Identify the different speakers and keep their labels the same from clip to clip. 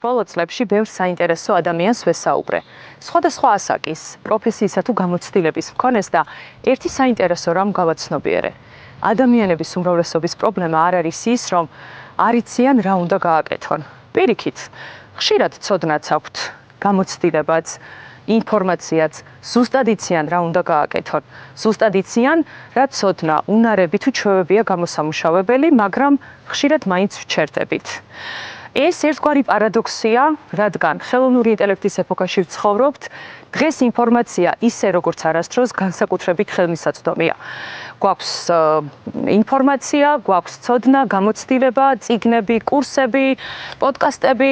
Speaker 1: ბოლო წლებში ბევრ საინტერესო ადამიანს ვესაუბრე. სხვადასხვა ასაკის, პროფესიისა თუ გამოცდილების მქონეს და ერთი საინტერესო რამ გავაცნობიერე. ადამიანების უმრავლესობის პრობლემა არ არის ის, რომ არ იციან რა უნდა გააკეთონ. პირიქით, ხშირად ცოდნაც აქვთ, გამოცდილებაც, ინფორმაციაც, ზუსტად იციან რა უნდა გააკეთონ. ზუსტად იციან, რა ცოდნა, უნარები თუ ჩვევებია გამოსამუშავებელი, მაგრამ ხშირად მაინც ვჩერდებით. ეს ერთგვარი პარადოქსია, რადგან ხელოვნური ინტელექტის ეპოქაში ვცხოვრობთ, დღეს ინფორმაცია ისე როგორც არასდროს განსაკუთრებით ხელმისაწვდომია. გვაქვს ინფორმაცია, გვაქვს ცოდნა, გამოცდილება, წიგნები, კურსები, პოდკასტები.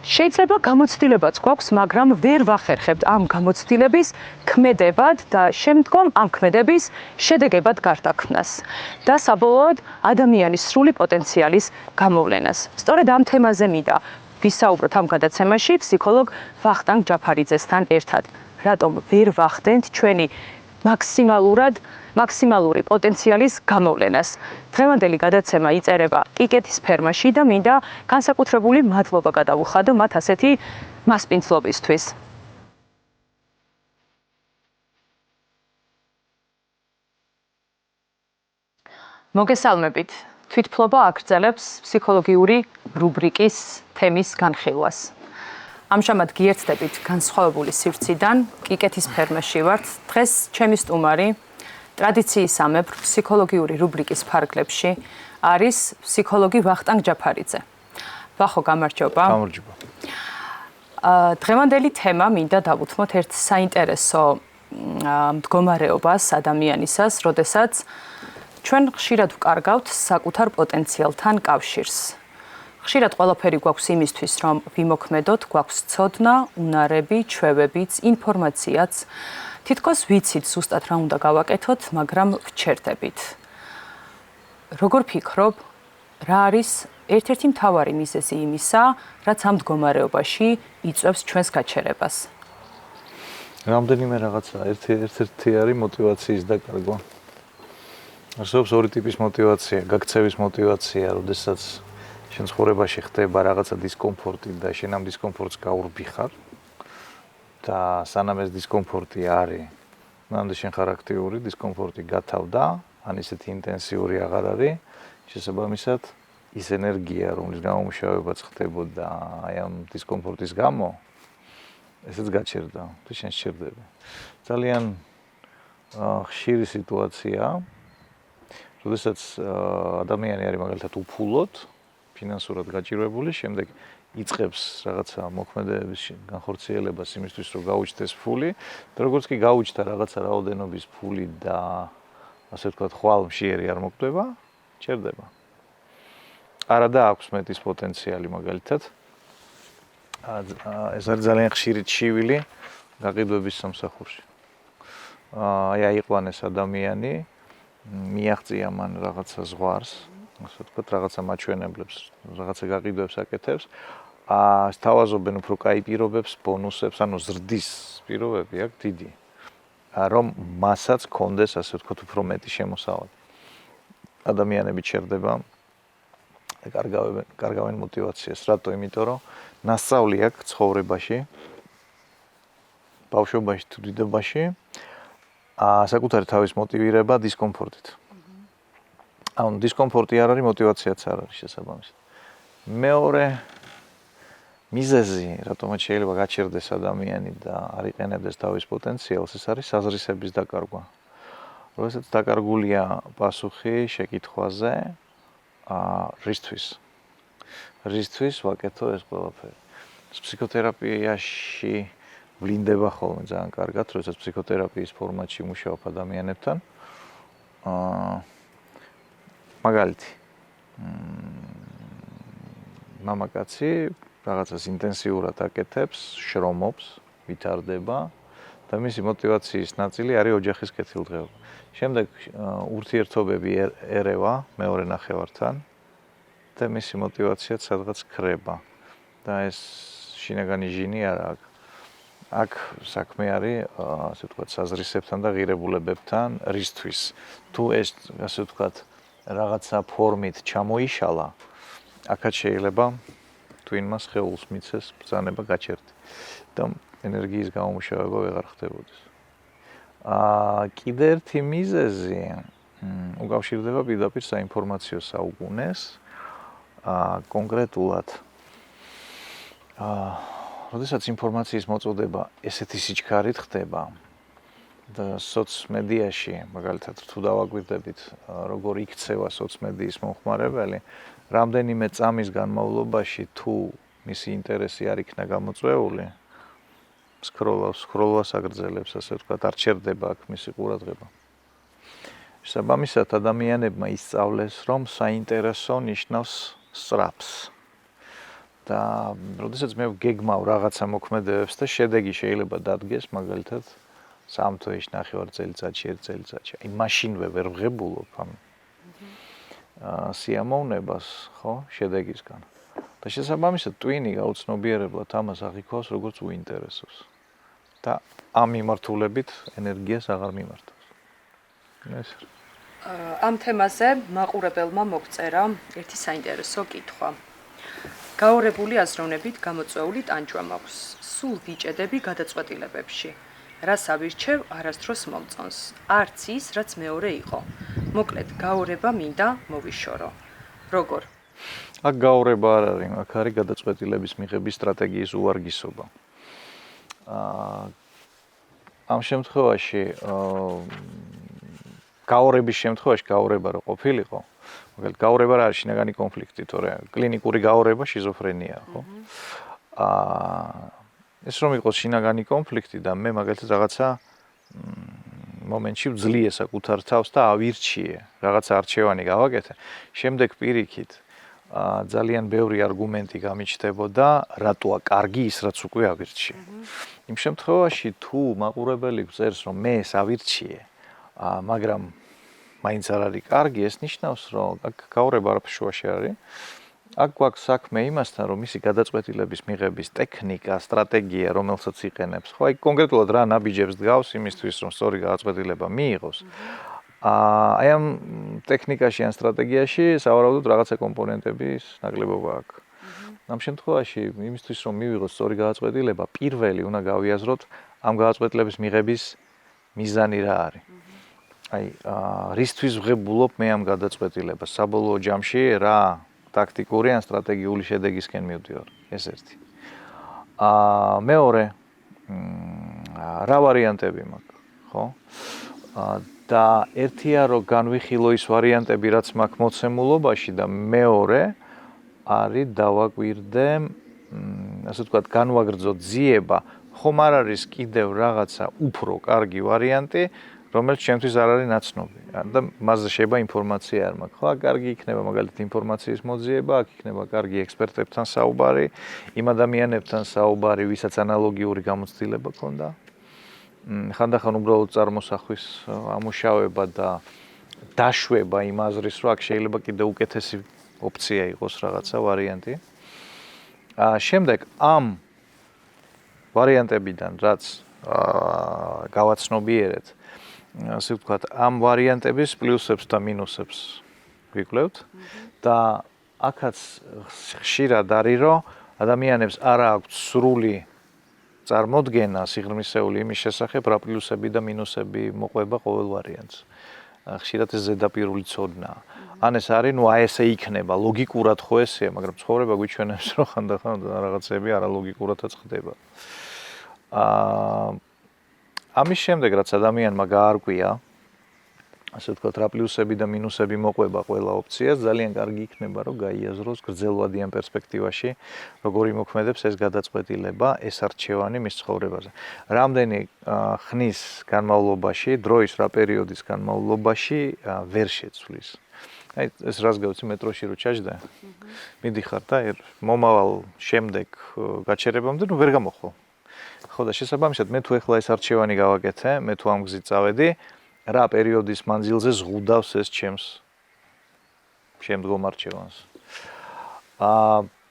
Speaker 1: შეიძლება გამოცდილებაც გვაქვს, მაგრამ ვერ ვახერხებთ ამ გამოცდილების ქმედებად და შემდგომ ამ ქმედების შედეგებად გარდაქმნას და საბოლოოდ ადამიანის სრული პოტენციალის გამოვლენას. სწორედ ამ თემაზე მინდა ვისაუბროთ ამ გადაცემაში ფსიქოლოგ ვახტანგ ჯაფარიძესთან ერთად. რატომ ვერ ვახდენთ ჩვენი მაქსიმალური პოტენციალის გამოვლენას. დღევანდელი გადაცემა იწერება კიკეთის ფერმაში და მინდა განსაკუთრებული მადლობა გადავუხადო მათ ასეთი მასპინძლობისთვის. მოგესალმებით. თვითფლობა აგრძელებს ფსიქოლოგიური რუბრიკის თემის განხილვას. ამჟამად გიერთდებით განსხვავებული სივრციდან, კიკეთის ფერმაში ვართ. დღეს ჩემი სტუმარი ტრადიციისამებრ ფსიქოლოგიური რუბრიკის ფარგლებში არის ფსიქოლოგი ვახტანგ ჯაფარიძე. ვახო, გამარჯობა.
Speaker 2: გამარჯობა.
Speaker 1: დღევანდელი თემა მინდა დავუთმოთ ერთ საინტერესო მდგომარეობას ადამიანისას, როდესაც ჩვენ ხშირად ვკარგავთ საკუთარ პოტენციალთან კავშირს. ხშირად ყველაფერი გვაქვს იმისთვის, რომ ვიმოქმედოთ, გვაქვს ცოდნა, უნარები, ჩვევებიც, ინფორმაციაც. თითქოს ვიცით ზუსტად რა უნდა გავაკეთოთ, მაგრამ ვჩერდებით. როგორ ფიქრობ, რა არის ერთ-ერთი მთავარი მიზეზი იმისა, რაც ამ მდგომარეობაში იწვევს ჩვენს გაჩერებას?
Speaker 2: რამდენიმე რაღაცა, ერთ-ერთი არის мотиваციის დაკარგვა. არსებობს ორი ტიპის мотиваცია, გაქცევის мотиваცია, როდესაც შენ ცხოვრებაში ხდება რაღაცა დისკომფორტი და შენ ამ დისკომფორტს გაურბი ხარ. და სანამ ეს დისკომფორტი არის, მანამდე შენ ხარ აქტიური, დისკომფორტი გათავდა, ან ისეთი ინტენსიური აღარ არის, შესაბამისად ის ენერგია, რომლის გამომუშავებაც ხდებოდა აი ამ დისკომფორტის გამო, ესეც გაჩერდა, თუ შენ შეერდები. ძალიან ხშირი სიტუაცია, როდესაც ადამიანი არის მაგალითად უფულოდ, ფინანსურად გაჭირვებული, შემდეგ იწყებს რაღაცა მოქმედებების განხორციელებას იმისთვის, რომ გაუჩნდეს ფული, და როგორც კი გაუჩნდა რაღაცა რაოდენობის ფული და ასე ვთქვათ, ხვალ მშიერი არ მოკვდება, ჩერდება. არა და აქვს მეტის პოტენციალი მაგალითად. ეს არის ძალიან ხშირი ჩივილი გაყიდვების სამსახურში. აი აიყვანეს ადამიანი, მიაღწია მან რაღაცა ზღვარს, ასე ვთქვათ, რაღაცა მაჩვენებლებს, რაღაცა გაყიდვებს აკეთებს. სთავაზობენ უფრო კაი პირობებს, ბონუსებს, ანუ ზრდის პირობები აქვს დიდი. რომ მასაც კონდეს, ასე ვთქვათ, უფრო მეტი შემოსავალი. ადამიანები ჩერდება, კარგავენ мотиваციას. რატო? იმიტომ რომ ნასწავლი აქვს ცხოვრებაში, ბავშვობაში თუ დიდებაში, საკუთარი თავის მოტივირება დისკომფორტით. ანუ დისკომფორტი არ არის, мотиваციაც არ არის შესაბამისად. მეორე მიზეზი, რატომაც შეიძლება გაჩერდეს ადამიანი და არ იყენებდეს თავის პოტენციალს, ეს არის საზრისების დაკარგვა. როდესაც დაკარგულია პასუხი შეკითხვაზე, რისთვის ვაკეთო ეს ყველაფერი. ფსიქოთერაპიაში ვლინდება ხოლმე ძალიან კარგად, როდესაც ფსიქოთერაპიის ფორმატში მუშაობ ადამიანებთან. მაგალითი, მამაკაცი რაღაცას ინტენსიურად აკეთებს, შრომობს, ვითარდება და მისი мотиваციის ნაწილი არის ოჯახის კეთილდღეობა. შემდეგ ურთიერთობები ერევა მეორე ნახევართან და მისი мотиваციაც სადღაც ქრება. და ეს შინაგანი ჟინი არ აქვს. აქ საქმე არის, ასე ვთქვათ, საზრისებთან და ღირებულებებთან, რისთვის. თუ ეს, ასე ვთქვათ, რაღაცა ფორმით ჩამოიშალა, აქაც შეიძლება twin-მა სხეულს მიცეს ბრძანება გაჩერდი და ენერგიის გამომუშავება ვეღარ ხდებოდეს. კიდე ერთი მიზეზი უკავშირდება პირდაპირ საინფორმაციო საუკუნეს. კონკრეტულად როდესაც ინფორმაციის მოწოდება ესეთი სიჩქარით ხდება და სოციმედიაში, მაგალითად, თუ დავაკვირდებით, როგორ იქცევა სოციმედიის მომხმარებელი, რამდენიმე წამის განმავლობაში თუ მისი ინტერესი არ იქნა გამოწვეული, სკროლავს აგრძელებს, ასე ვთქვათ, არ ჩერდება აქ მისი ყურადღება. შესაბამისად, ადამიანებმა ისწავლეს, რომ საინტერესო ნიშნავს სწრაფს. და როდესაც მე გეგმავ რაღაცა მოქმედებებს და შედეგი შეიძლება დადგეს, მაგალითად, 3 თვეში, 9 წელიწადში, 1 წელიწადში. აი მაშინვე ვერ ვღებულობ ამ სიამოვნებას, ხო, შედეგისგან. და შესაბამისად, twin-ი გაუცნობიერებლად ამას აღიქვავს, როგორც უინტერესოს. და ამ მიმართულებით ენერგიას აღარ მიმართავს. ეს
Speaker 1: ამ თემაზე მაყურებელმა მოგწერა ერთი საინტერესო კითხვა. გაორებული აზროვნებით გამოწვეული ტანჯვა მაქვს. სულ ვიჭედები გადაწყვეტილებებში. რას ავირჩევ, არასდროს მომწონს. არც ის, რაც მეორე იყო. მოკლედ, გაორება მინდა მოვიშორო. როგორ?
Speaker 2: აქ გაორება არ არის, აქ არის გადაწყვეტილების მიღების სტრატეგიის უვარგისობა. ამ შემთხვევაში გაორების შემთხვევაში გაორება რო ყოფილიყო, მაგალითად გაორება რა არის შინაგანი კონფლიქტი, თორე კლინიკური გაორება შიზოფრენია, ხო? ეს რომ იყოს შინაგანი კონფლიქტი და მე მაგალითად რაღაცა მომენტში ვძლიე საკუთარ თავს და ავირჩიე, რაღაცა არჩევანი გავაკეთე, შემდეგ პირიქით ძალიან ბევრი არგუმენტი გამიჩნდებოდა, რატოა კარგი ის, რაც უკვე ავირჩიე. იმ შემთხვევაში თუ მაყურებელი გწერს, რომ მე ეს ავირჩიე, მაგრამ მაინც არ არის კარგი, ეს ნიშნავს, რომ აქ გაორება არაფერ შუაში არის. აქ გვაქვს საქმე იმასთან, რომ მისი გადაწყვეტილების მიღების ტექნიკა, სტრატეგია, რომელსაც იყენებს, ხო, აი კონკრეტულად რა ნაბიჯებს დგავს იმისთვის, რომ სწორი გადაწყვეტილება მიიღოს. აი ამ ტექნიკაში ან სტრატეგიაში სავარაუდოდ რაღაცა კომპონენტების ნაკლებობა აქვს. ამ შემთხვევაში იმისთვის, რომ მივიღოს სწორი გადაწყვეტილება, პირველი უნდა გავიაზროთ ამ გადაწყვეტილების მიღების მიზანი რა არის. აი, რისთვის ვღებულობ მე ამ გადაწყვეტილებას? საბოლოო ჯამში რა ტაქტიკური ან სტრატეგიული შედეგისკენ მივდივარ? ეს ერთი. მეორე, რა ვარიანტები მაქვს, ხო? და ერთია რომ განვიხილო ის ვარიანტები, რაც მაქვს მოცემულობაში და მეორე არის დავაკვირდე, ასე ვთქვათ, განვაგრძო ძიება, ხომ არ არის კიდევ რაღაცა უფრო კარგი ვარიანტი, რომელიც ჩემთვის არ არის ნაცნობი და მასზე შეიძლება ინფორმაცია არ მაქვს. ხო, კარგი იქნება მაგალითად ინფორმაციის მოძიება, აქ იქნება კარგი ექსპერტებთან საუბარი, იმ ადამიანებთან საუბარი, ვისაც ანალოგიური გამოცდილება ჰქონდა. ხანდახან უბრალოდ წარმოსახვის ამუშავება და დაშვება იმ აზრის, რომ აქ შეიძლება კიდე უკეთესი ოფცია იყოს რაღაცა ვარიანტი. შემდეგ ამ ვარიანტებიდან, რაც გავაცნობიერეთ, ასე ვთქვათ, ამ ვარიანტების პლუსებს და მინუსებს ვიკვლევთ და აქაც ხშირად არის, რომ ადამიანებს არ აქვს სრული წარმოდგენა სიღრმისეული იმის შესახებ, რა პლუსები და მინუსები მოყვება ყოველ ვარიანტს. ხშირად ეს ზედაპირული ცოდნაა. ან ეს არის, ნუ აი ესე იქნება, ლოგიკურად ხო ესეა, მაგრამ ცხოვრება გვიჩვენებს, რომ ხანდახან რაღაცები არალოგიკურადაც ხდება. ამის შემდეგ, რაც ადამიანმა გაარკვია, ასე ვთქვათ, რა პლუსები და მინუსები მოყვება ყველა ოფციას, ძალიან კარგი იქნება, რომ გაიაზროს გრძელვადიან პერსპექტივაში, როგორ იმოქმედებს ეს გადაწყვეტილება, ეს არჩევანი მის ცხოვრებაზე. რამდენი ხნის განმავლობაში, დროის რა პერიოდის განმავლობაში ვერ შეცვლის. აი ეს რას გავცი მეტროში რო ჩაჯდა. მიდიხარ და მომავალ შემდეგ გაჩერებამდე ნუ ვერ გამოხო. ხო და შესაბამისად მე თუ ეხლა ეს არჩევანი გავაკეთე, მე თუ ამ გზით წავედი, რა პერიოდის მანძილზე ზღუდავს ეს ჩემს შემდგომ არჩევანს.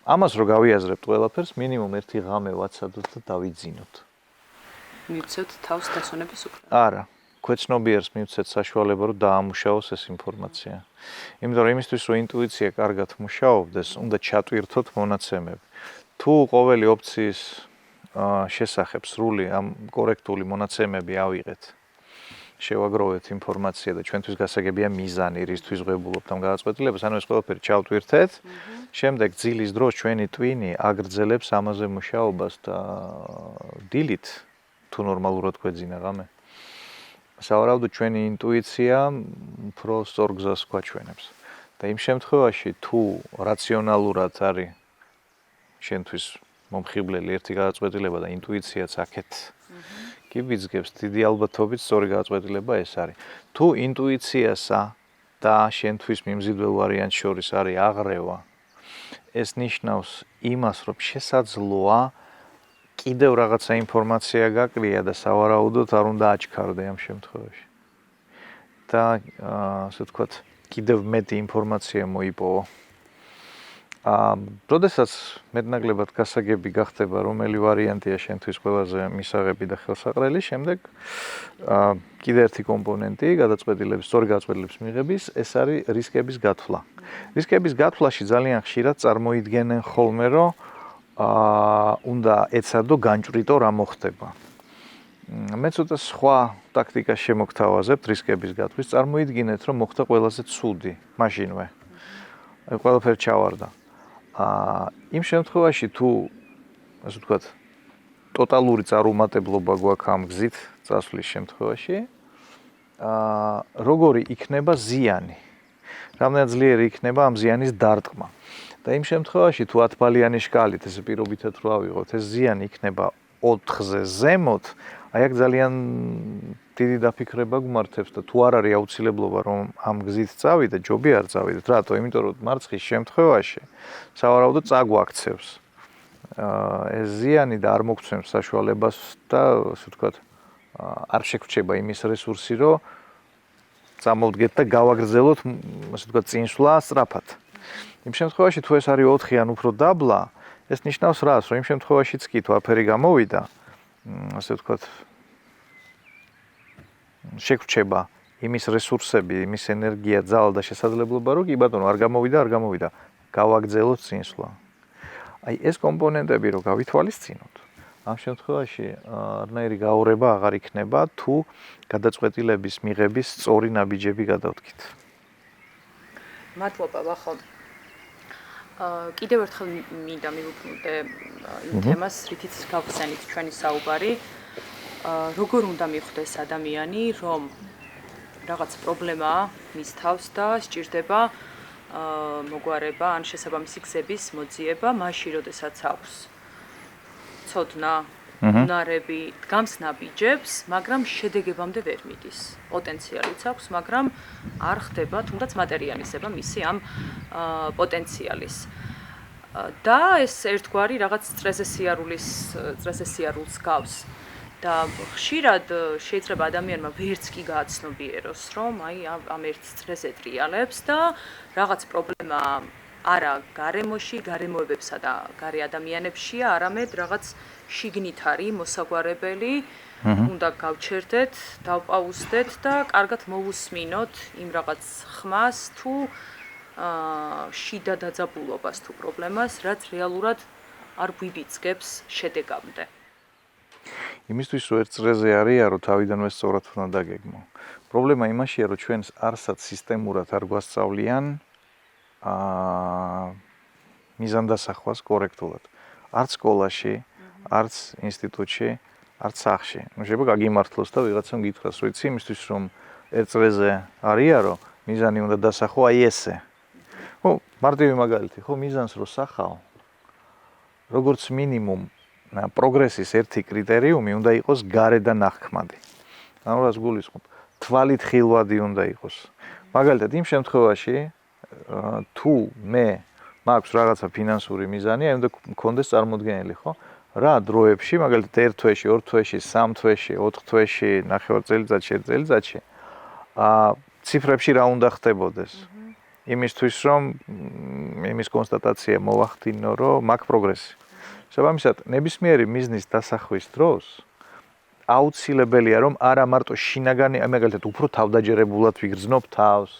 Speaker 2: ამას რო გავიაზრებთ ყველაფერს, მინიმუმ 1 ღამე ვაცადოთ და დავიძინოთ.
Speaker 1: მივცეთ თავს დასვენების უკრა.
Speaker 2: არა, ქვეცნობიერს მივცეთ საშუალება რომ დაამუშავოს ეს ინფორმაცია. იმიტომ რომ იმისთვის რომ ინტუიცია კარგად მუშაობდეს, უნდა ჩატვირთოთ მონაცემები. თუ ყოველი ოფციის შესახებ სრული ამ კორექტული მონაცემები ავიღეთ, შევაგროვეთ ინფორმაცია და ჩვენთვის გასაგებია მიზანი, რისთვის ვღებულობთ ამ გადაწყვეტილებას, ანუ ეს ყველაფერი ჩავტვირთეთ. შემდეგ ძილის დროს ჩვენი ტვინი აგრძელებს ამაზე მუშაობას და დილით თუ ნორმალურად გვეძინა ღამე. სავარაუდოდ ჩვენი ინტუიცია უფრო სწორ გზას გვაჩვენებს. და იმ შემთხვევაში თუ რაციონალურად არის შენთვის მომხიბლელი ერთი გადაწყვეტილება და ინტუიციაც აქეთ კი ვიძგებს, დიდი ალბათობით სწორი გადაწყვეტილება ეს არის. თუ ინტუიციასა და შენთვის მიმზიდველ ვარიანტს შორის არის აღრევა, ეს ნიშნავს იმას, რომ შესაძლოა კიდევ რაღაცა ინფორმაცია გაკლია და სავარაუდოდ არ უნდა აჩქარდე ამ შემთხვევაში. და ასე ვთქვათ, კიდევ მეტი ინფორმაცია მოიპოვო. როდესაც მეტნაკლებად გასაგები გახდება, რომელი ვარიანტია შენთვის ყველაზე მისაღები და ხელსაყრელი, შემდეგ კიდევ ერთი კომპონენტი გადაწყვეტილების, სწორი გადაწყვეტილების მიღების, ეს არის რისკების გათვლა. რისკების გათვლაში ძალიან ხშირად წარმოიდგენენ ხოლმე, რომ უნდა ეცადო განჭვრიტო რა მოხდება. მე ცოტა სხვა ტაქტიკას შემოგთავაზებთ რისკების გათვლის, წარმოიდგინეთ, რომ მოხდა ყველაზე ცუდი, მაშინვე. აი ყველაფერი ჩავარდა. იმ შემთხვევაში თუ ასე ვთქვათ, ტოტალური წარუმატებლობა გვაქვს ამ გზით წასვლის შემთხვევაში, როგორი იქნება ზიანი? რამდენად ძლიერი იქნება ამ ზიანის დარტყმა? და იმ შემთხვევაში თუ 10 ბალიანი შკალით ესე პირობითად რო ავიღოთ, ეს ზიანი იქნება 4-ზე ზემოთ, აი აქ ძალიან დიდი დაფიქრება გვმართებს და თუ არ არის აუცილებლობა რომ ამ გზით წავიდეთ, ჯობი არ წავიდეთ. რატო? იმიტომ რომ მარცხის შემთხვევაში სავარაუდოდ წაგვაქცევს ეს ზიანი და არ მოგცემს საშუალებას და ასე ვთქვათ, არ შეგვრჩება იმის რესურსი, რომ წამოვდგეთ და გავაგრძელოთ, ასე ვთქვათ, წინსვლა სწრაფად. იმ შემთხვევაში თუ ეს არის 4 ან უფრო დაბლა, ეს ნიშნავს რას, რომ იმ შემთხვევაშიც კი თუ აფერი გამოვიდა, ასე ვთქვათ, შეგვრჩება იმის რესურსები, იმის ენერგია, ძალა და შესაძლებლობა, რომ კი ბატონო, არ გამოვიდა, გავაგრძელოთ წინსვლა. აი ეს კომპონენტები რო გავითვალისწინოთ, ამ შემთხვევაში არნაირი გაურება აღარ იქნება, თუ გადაწყვეტილების მიღების სწორი ნაბიჯები გადავდგით.
Speaker 1: მადლობა, ვახო. კიდევ ერთხელ მინდა მივუბრუნდე იმ თემას, რითიც გავხსენით ჩვენი საუბარი. როგორ უნდა მიხვდეს ადამიანი, რომ რაღაც პრობლემაა მის თავს და სჭირდება მოგვარება ან შესაბამისი გზების მოძიება, მაშინ როდესაც აქვს ცოდნა, უნარები, დგამს ნაბიჯებს, მაგრამ შედეგებამდე ვერ მიდის. პოტენციალიც აქვს, მაგრამ არ ხდება თუნდაც მატერიალიზება მისი ამ პოტენციალის. და ეს ერთგვარი რაღაც წრეზე სიარულს გავს. და ხშირად შეიძლება ადამიანმა ვერც კი გააცნობიეროს, რომ აი ამ ერთ წრეზე ტრიალებს და რაღაც პრობლემა არა გარემოში, გარემოებებსა და გარე ადამიანებშია, არამედ რაღაც შიგნით არის მოსაგვარებელი, უნდა გავჩერდეთ, დავპაუზდეთ და კარგად მოვუსმინოთ იმ რაღაც ხმას თუ შიდა დაძაბულობას თუ პრობლემას, რაც რეალურად არ გვიბიძგებს შედეგამდე.
Speaker 2: იმისთვის რომ ერთ წრეზე არიან, რომ თავიდანვე სწორად უნდა დაგეგმო. პრობლემა იმაშია, რომ ჩვენს არსად სისტემურად არ გვასწავლიან მიზანდასახვას კორექტულად. არც სკოლაში, არც ინსტიტუტში, არც სახლში. შეიძლება გაგიმართლოს და ვიღაცამ გითხრას, რომ იცი იმისთვის რომ ერთ წრეზე არიან, რომ მიზანი უნდა დასახო აი ესე. ხო, მარტივი მაგალითი, ხო, მიზანს რო სახავ, როგორც მინიმუმ პროგრესის ერთი კრიტერიუმი უნდა იყოს გარე და ნახქმადი. ანუ რას გულისხმობ? თვალით ხილვადი უნდა იყოს. მაგალითად, იმ შემთხვევაში, თუ მე მაქვს რაღაცა ფინანსური მიზანი, აი უნდა მქონდეს წარმოდგენილი, ხო? რა დროებში, მაგალითად 1 თვეში, 2 თვეში, 3 თვეში, 4 თვეში, ნახევარ წელიწადში, 1 წელიწადში, ციფრებში რა უნდა ხდებოდეს? იმისთვის, რომ იმის კონსტატაცია მოვახდინო, რომ მაქვს პროგრესი. შესაბამისად, ნებისმიერი მიზნის დასახვის დროს აუცილებელია რომ არა მარტო შინაგანი, მაგალითად უფრო თავდაჯერებულად ვიგრძნობ თავს,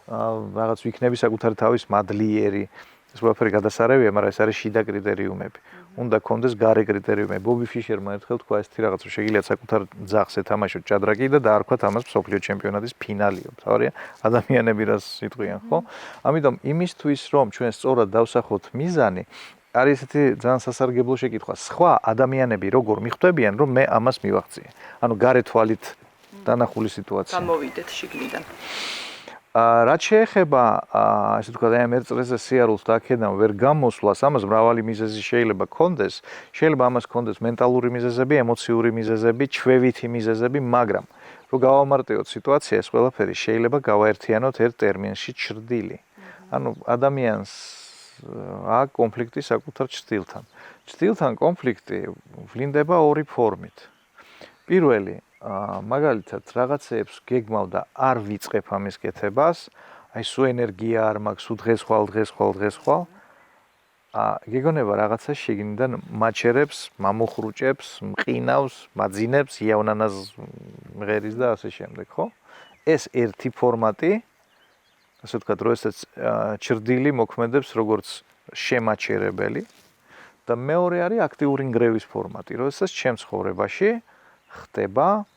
Speaker 2: რაღაც ვიქნები საკუთარი თავის მადლიერი. ეს ყველაფერი გადასარევია, მაგრამ ეს არის შიდა კრიტერიუმები. უნდა კონდეს გარე კრიტერიუმები. ბობი ფიშერმა ერთხელ თქვა ესეთი რაღაც, რომ შეგიძლიათ საკუთარ ძაღლს ეთამაშოთ ჭადრაკი და დაარქვათ ამას მსოფლიო ჩემპიონატის ფინალიო. თავარია ადამიანები რას იტყვიან, ხო? ამიტომ იმისთვის რომ ჩვენ სწორად დავსახოთ მიზანი, არის ესეთი ძალიან სასარგებლო შეკითხვა. სხვა ადამიანები როგორ მიხვდებიან, რომ მე ამას მივახციე? ანუ გარე თვალით დანახული სიტუაცია.
Speaker 1: გამოვიდეთ შიგნიდან.
Speaker 2: რაც შეეხება, ასე ვთქვათ, ამ ერთ წრეზე სიარულს და აქედან ვერ გამოსვლას, ამას მრავალი მიზეზი შეიძლება ქონდეს. შეიძლება ამას ქონდეს მენტალური მიზეზები, ემოციური მიზეზები, ჩვევითი მიზეზები, მაგრამ რომ გავამარტივოთ სიტუაცია, ეს ყველაფერი შეიძლება გავაერთიანოთ ერთ ტერმინში ჩრდილი. ანუ ადამიანს აქვს კონფლიქტი საკუთარ ჩრდილთან. ჩრდილთან კონფლიქტი ვლინდება ორი ფორმით. პირველი მაგალითად რაღაცეებს გეგმავ და არ ვიწყებ ამის კეთებას, აი სულ ენერგია არ მაქვს, სულ დღეს-ხვალ. გეგონება რაღაცა შიგნიდან მაჩერებს, მამოხრუჭებს, მყინავს, მაძინებს, იავნანას მღერის და ასე შემდეგ, ხო? ეს ერთი ფორმატი, ასე ვთქვათ, როდესაც ჩრდილი მოქმედებს როგორც შემაჩერებელი და მეორე არის აქტიური ნგრევის ფორმატი, როდესაც ჩემს ცხოვრებაში ხდება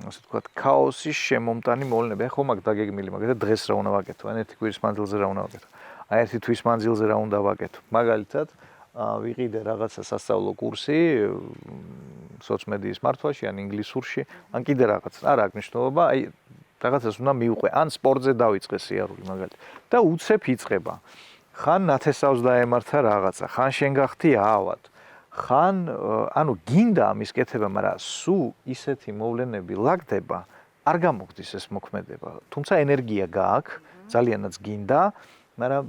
Speaker 2: ასე ვთქვათ, ქაოსის შემომტანი მოვლენები. ახლა მაგ დაგეგმილი, მაგალითად დღეს რა უნდა ვაკეთო, ან ერთი კვირის მანძილზე რა უნდა ვაკეთო. აი ერთი თვის მანძილზე რა უნდა ვაკეთო. მაგალითად, ვიყიდე რაღაცა სასწავლო კურსი სოციმედიის მართვაში, ან ინგლისურში, ან კიდე რაღაც. არ აქვს მნიშვნელობა, აი რაღაცას უნდა მივყვე, ან სპორტზე დავიწყე სიარული მაგალითად. და უცებ იწყება. ხან ნათესავს დაემართა რაღაცა, ხან შენ გახდი ავად. ხან ანუ გინდა ამის კეთება, მაგრამ სულ ისეთი მოვლენები ლაგდება, არ გამოგდის ეს მოქმედება. თუმცა ენერგია გააქვს, ძალიანაც გინდა, მაგრამ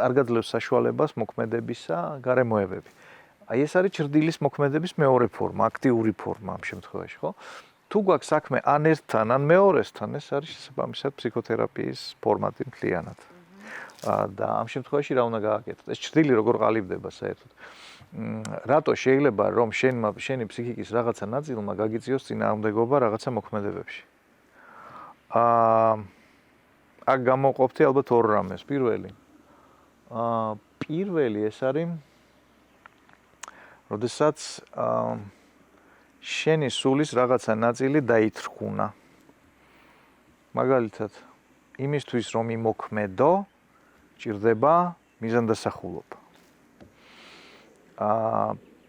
Speaker 2: არ გაძლევს საშუალებას მოქმედებისა გარემოებები. აი ეს არის ჩრდილის მოქმედების მეორე ფორმა, აქტიური ფორმა ამ შემთხვევაში, ხო? თუ გვაქვს საქმე ან ერთთან, ან მეორესთან, ეს არის შესაბამისად ფსიქოთერაპიის ფორმატი მთლიანად. და ამ შემთხვევაში რა უნდა გააკეთოთ? ეს ჩრდილი როგორ ყალიბდება საერთოდ? რატო შეიძლება რომ შენი ფსიქიკის რაღაცა ნაწილმა გაგიწიოს წინააღმდეგობა რაღაცა მოქმედებებში? აქ გამოვყოფთი ალბათ ორ რამეს. პირველი ეს არის, როდესაც შენი სულის რაღაცა ნაწილი დაითრხუნა. მაგალითად, იმისთვის რომ იმოქმედო, ჭირდება მიზანდასახულობა.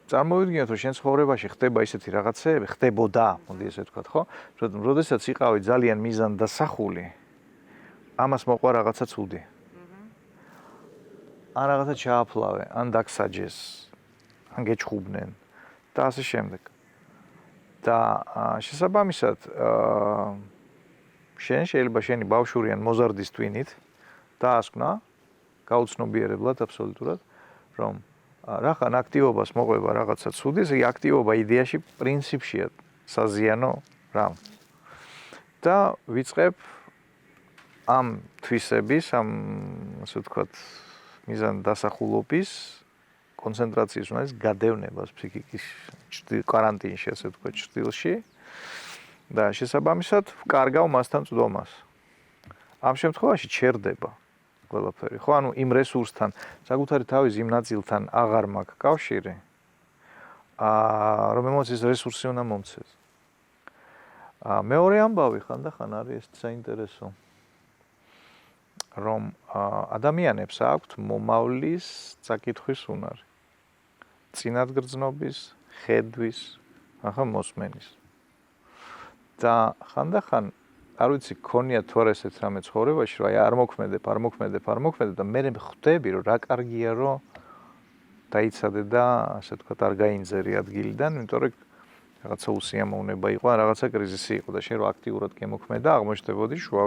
Speaker 2: წარმოვიდგინოთ, რომ შენ ცხოვრებაში ხდება ისეთი რაღაცეები, ხდებოდა, მოდი ესე ვთქვათ, ხო? როდესაც იყავი ძალიან მიზანდასახული, ამას მოყვა რაღაცა ცუდი. ან რაღაცა ჩააფლავე, ან დაგსაჯეს, ან გეჩხუბნენ და ასე შემდეგ. და შესაბამისად, შენ შეიძლება შენი ბავშვური ან მოზარდის ტვინით დაასკვნა გაუცნობიერებლად აბსოლუტურად, რომ რახან აქტივობას მოყვება რაღაცა ცუდი, ეს აქტივობა იდეაში პრინციპშია საზიანო რამ. და ვიწყებ ამ თვისების, ამ ასე ვთქვათ, მიზანდასახულობის კონცენტრაციის უნდა ის გადევნებას ფსიქიკის კარანტინში, ასე ვთქვათ, ჭრილში და შესაბამისად ვკარგავ მასთან წვდომას. ამ შემთხვევაში ჩერდება ყველაფერი, ხო? ანუ იმ რესურსთან, საკუთარი თავის იმ ნაწილთან აღარ მაქვს კავშირი, რომ ემოციის რესურსი უნდა მომცეს. მეორე ამბავი ხანდახან არის ეს საინტერესო, რომ ადამიანებს აქვთ მომავლის წაკითხვის უნარი. წინადგრძნობის, ხედვის, ახლა მოსმენის. და ხანდახან არ ვიცი, ქონიათ თუ არა ესეთ რამე ცხოვრებაში, რომ აი არ მოქმედებ და მე ხვდები, რომ რა კარგია, რომ დაიცადე და ასე ვთქვათ, არ გაინძერი ადგილიდან, იმიტომ რომ რაღაცა უსიამოვნება იყო, რაღაცა კრიზისი იყო და შენ რო აქტიურად გემოქმედა, აღმოჩნდებოდი შუა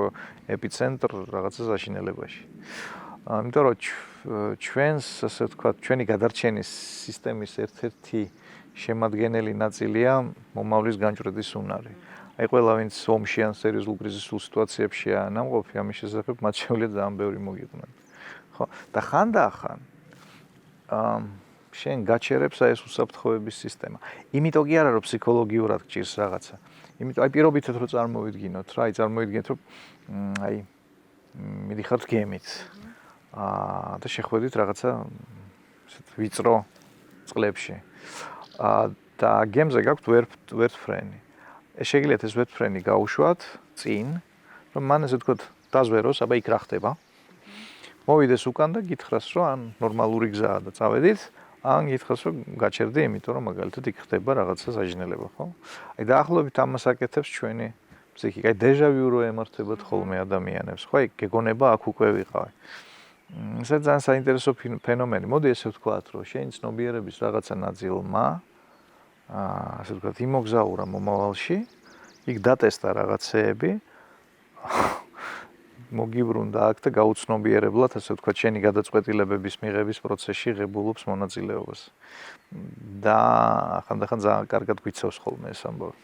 Speaker 2: ეპიცენტრ რაღაცა საშინელებაში. იმიტომ რომ ჩვენს, ასე ვთქვათ, ჩვენი გადარჩენის სისტემის ერთ-ერთი შემადგენელი ნაწილია მომავლის განჭვრეტის უნარი. აი ყველა ვინც ომში ან სერიოზულ კრიზისულ სიტუაციებშია ნამყოფი, ამის შესახებ მათ შეუძლია ძალიან ბევრი მოგიყვნენ. ხო? და ხანდახან შენ გაჩერებს ეს უსაფრთხოების სისტემა. იმიტომ კი არა რომ ფსიქოლოგიურად გჭირს რაღაცა. იმიტომ აი პირობითად რომ წარმოვიდგინოთ რა, წარმოვიდგინეთ რომ აი მიდიხართ გემით. და შეხვედრით რაღაცა ვიწრო წყლებში. და გემზე გაქვთ ვერტფრენი. შეგიძლიათ ეს ვერტფრენი გაუშვათ წინ, რომ მან ესე ვთქვათ დაზვეროს, აბა იქ რა ხდება. მოვიდეს უკან და გითხრას, რომ ან ნორმალური გზაა და წავედით, ან გითხრას, რომ გაჩერდი, იმიტომ რომ მაგალითად იქ ხდება რაღაცა საჟინელება, ხო? აი დაახლოებით ამას აკეთებს ჩვენი ფსიქიკა. აი დეჟავიუ რო ემართებათ ხოლმე ადამიანებს, ხო? აი გეგონება აქ უკვე ვიყავი. ეს ძალიან საინტერესო ფენომენი. მოდი ესე ვთქვათ, რომ შენი ცნობიერების რაღაცა ნაწილმა ასე ვთქვათ, იმოგზაურა მომავალში, იქ დატესტა რაღაცეები, მოგიბრუნდა აქ და გაუცნობიერებლად, ასე ვთქვათ, შენი გადაწყვეტილებების მიღების პროცესში ღებულობს მონაწილეობას. და ხანდახან ძალიან კარგად გვიცავს ხოლმე ეს ამბავი.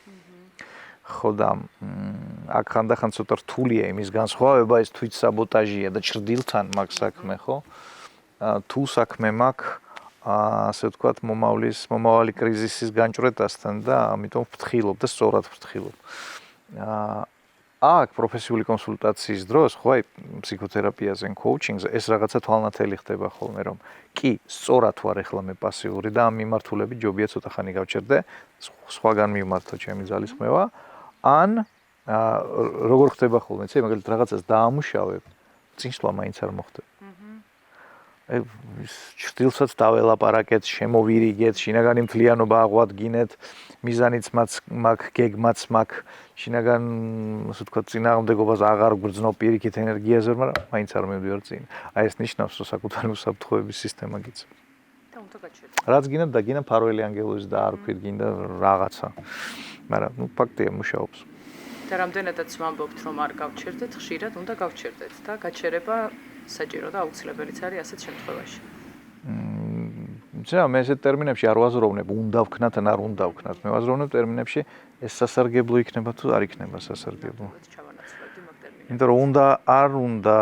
Speaker 2: ხო და აქ ხანდახან ცოტა რთულია იმის განსხვავება, ეს თვით საბოტაჟია და ჭრდილთან მაქვს საქმე, ხო? თუ საქმე მაქვს ასე ვთქვათ, მომავალი კრიზისის განჭვრეტასთან და ამიტომ ვფრთხილობ და სწორად ვფრთხილობ. აქ პროფესიული კონსულტაციის დროს, ხო, აი ფსიქოთერაპიაზე, კოუჩინგზე ეს რაღაცა თვალნათელი ხდება ხოლმე, რომ კი, სწორად ვარ ახლა მე პასიური და ამ მიმართულებით ჯობია ცოტა ხანი გავჩერდე, სხვაგან მიმართო ჩემი ძალისხმევა, ან როგორ ხდება ხოლმე, იცი, მაგალითად რაღაცას დაამუშავებ, წინსვლა მაინც არ მოხდება. ჭრდილსაც დაველაპარაკეთ, შემოვირიგეთ, შინაგანი მთლიანობა აღვადგინეთ, მიზანიც მაქვს, გეგმაც მაქვს, შინაგან, ასე ვთქვათ, წინააღმდეგობას აღარ გვგრძნობ პირიქით ენერგიაზე, მაგრამ მაინც არ მივდივარ წინ. აი ეს ნიშნავს, რომ საკუთარი უსაფრთხოების სისტემა გიწევ.
Speaker 1: და უნდა გაჩერდე.
Speaker 2: რაც გინდა და გინდა ფარველი ანგელოზი და არ ვქვით, გინდა რაღაცა. მაგრამ ნუ ფაქტია მუშაობს.
Speaker 1: და რამდენადაც ვამბობთ, რომ არ გავჩერდეთ, ხშირად უნდა გავჩერდეთ და გაჩერება საჭირო და აუცილებელიც არის ასეთ შემთხვევაში.
Speaker 2: მე ესეთ ტერმინებში არ ვაზროვნებ, უნდა ვქნათ ან არ უნდა ვქნათ. მე ვაზროვნებ ტერმინებში, ეს სასარგებლო იქნება თუ არ იქნება სასარგებლო. იმიტომ რომ უნდა არ უნდა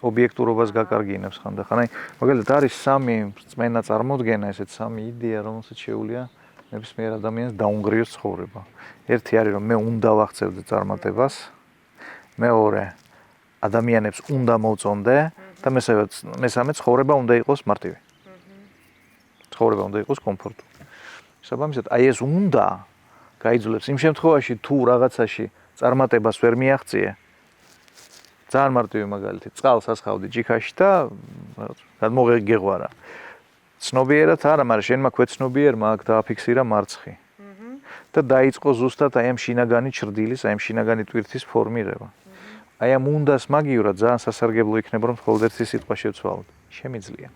Speaker 2: ობიექტურობას გაკარგინებს ხანდახან. აი, მაგალითად არის სამი რწმენა წარმოდგენა, ესეთ სამი იდეა, რომელსაც შეუძლია ნებისმიერ ადამიანს დაუნგრიოს ცხოვრება. ერთი არის რომ მე უნდა ვახცევდე წარმატებას. მეორე ადამიანებს უნდა მოვწონდე და მესამე ცხოვრება უნდა იყოს მარტივი. ცხოვრება უნდა იყოს კომფორტული. საბამისად, აი ეს უნდა გაიძულებს იმ შემთხვევაში თუ რაღაცაში წარმატებას ვერ მიაღწიე. ძალიან მარტივი მაგალითი, წყალს ასხავდი ჯიქაში და გადმოგეღვარა. ცნობიერად არა, მაგრამ შენმა ქვეცნობიერმა აქ დააფიქსირა მარცხი. და დაიწყო ზუსტად აი ამ შინაგანი ჭრდილის, აი ამ შინაგანი ტვირთის ფორმირება. აი ამ უნდას მაგივრად ძალიან სასარგებლო იქნება რომ მხოლოდ ერთი სიტყვა შევცვალოთ. შემიძლია.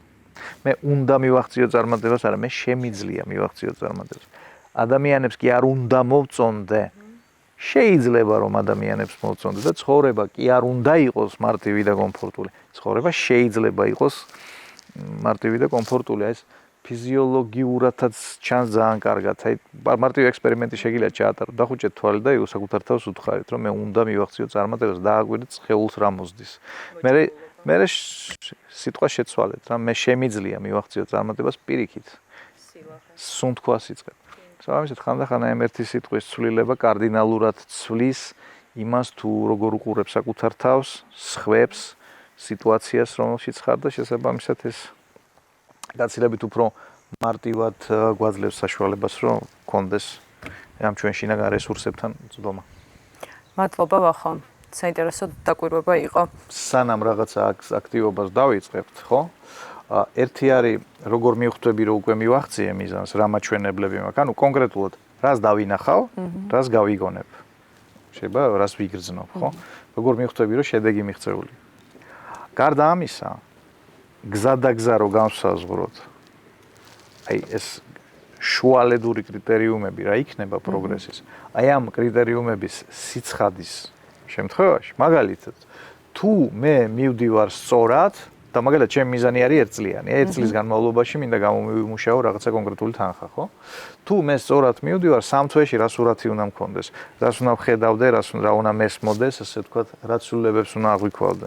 Speaker 2: მე უნდა მივახციო წარმატებას, არა, მე შემიძლია მივახციო წარმატებას. ადამიანებს კი არ უნდა მოვწონდე. შეიძლება რომ ადამიანებს მოვწონდე და ცხოვრება კი არ უნდა იყოს მარტივი და კომფორტული. ცხოვრება შეიძლება იყოს მარტივი და კომფორტული. ეს ფიზიოლოგიურადაც ჩანს ძალიან კარგად. აი მარტივი ექსპერიმენტი შეგიძლიათ ჩაატარო. დახუჭეთ თვალი და საკუთარ თავს უთხარით, რომ მე უნდა მივახციო წარმატებას, დააკვირდეთ სხეულს რა მოსდის. მე სიტყვა შეცვალეთ რა, მე შემიძლია მივახციო წარმატებას პირიქით. სუნთქვას იწყებ. საბამისად, ხანდახან აი ერთი სიტყვის ცვლილება კარდინალურად ცვლის იმას თუ როგორ უყურებ საკუთარ თავს, სხვებს, სიტუაციას, რომელშიც ხარ და შესაბამისად ეს გაცილებით უფრო მარტივად გვაძლევს საშუალებას, რომ გქონდეს ამ ჩვენ შინაგან რესურსებთან წვდომა.
Speaker 1: მადლობა ვახო. საინტერესო დაკვირვება იყო.
Speaker 2: სანამ რაღაცა აქტივობას დავიწყებთ, ხო? ერთი არის როგორ მივხვდები, რომ უკვე მივახციე მიზანს, რა მაჩვენებლები მაქვს. ანუ კონკრეტულად რას დავინახავ, რას გავიგონებ. შეიძლება რას ვიგრძნობ, ხო? როგორ მივხვდები, რომ შედეგი მიღწეული. გარდა ამისა, გზა და გზა რო განსაზღვროთ. აი ეს შუალედური კრიტერიუმები რა იქნება პროგრესის. აი ამ კრიტერიუმების სიცხადის შემთხვევაში, მაგალითად, თუ მე მივდივარ სწორად და მაგალითად ჩემი მიზანი არის 1 წლიანი, 1 წლის განმავლობაში მინდა გამომივიმუშაო რაღაცა კონკრეტული თანხა, ხო? თუ მე სწორად მივდივარ 3 თვეში რა სურათი უნდა მქონდეს, რას უნდა ვხედავდე, რა უნდა მესმოდეს, ასე ვთქვათ, რა ცვლილებებს უნდა აღვიქვავდე.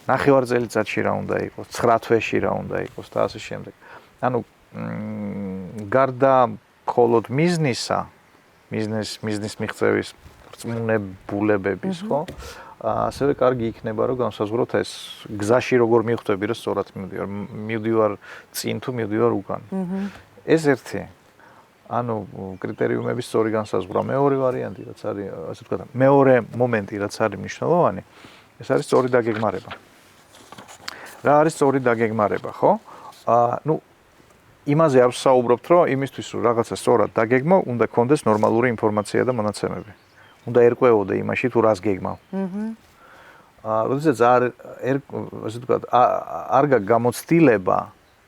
Speaker 2: 9 წელიწადში რა უნდა იყოს, 9 თვეში რა უნდა იყოს და ასე შემდეგ. ანუ გარდა მხოლოდ მიზნის მიღწევის რწმუნებულებების, ხო? ასევე კარგი იქნება რომ განსაზღვროთ ეს გზაში როგორ მივხვდები რომ სწორად მივდივარ წინ თუ მივდივარ უკან. ეს ერთი. ანუ კრიტერიუმების სწორი განსაზღვრა. მეორე ვარიანტი რაც არის, ასე ვთქვათ, მეორე მომენტი რაც არის მნიშვნელოვანი, ეს არის სწორი დაგეგმარება. რა არის სწორი დაგეგმარება, ხო? ნუ იმაზე არ ვსაუბრობთ, რომ იმისთვის რომ რაღაცა სწორად დაგეგმო, უნდა გქონდეს ნორმალური ინფორმაცია და მონაცემები. უნდა ერკვეოდე იმაში თუ რას გეგმავ. როდესაც ასე ვთქვათ, არ გაქვს გამოცდილება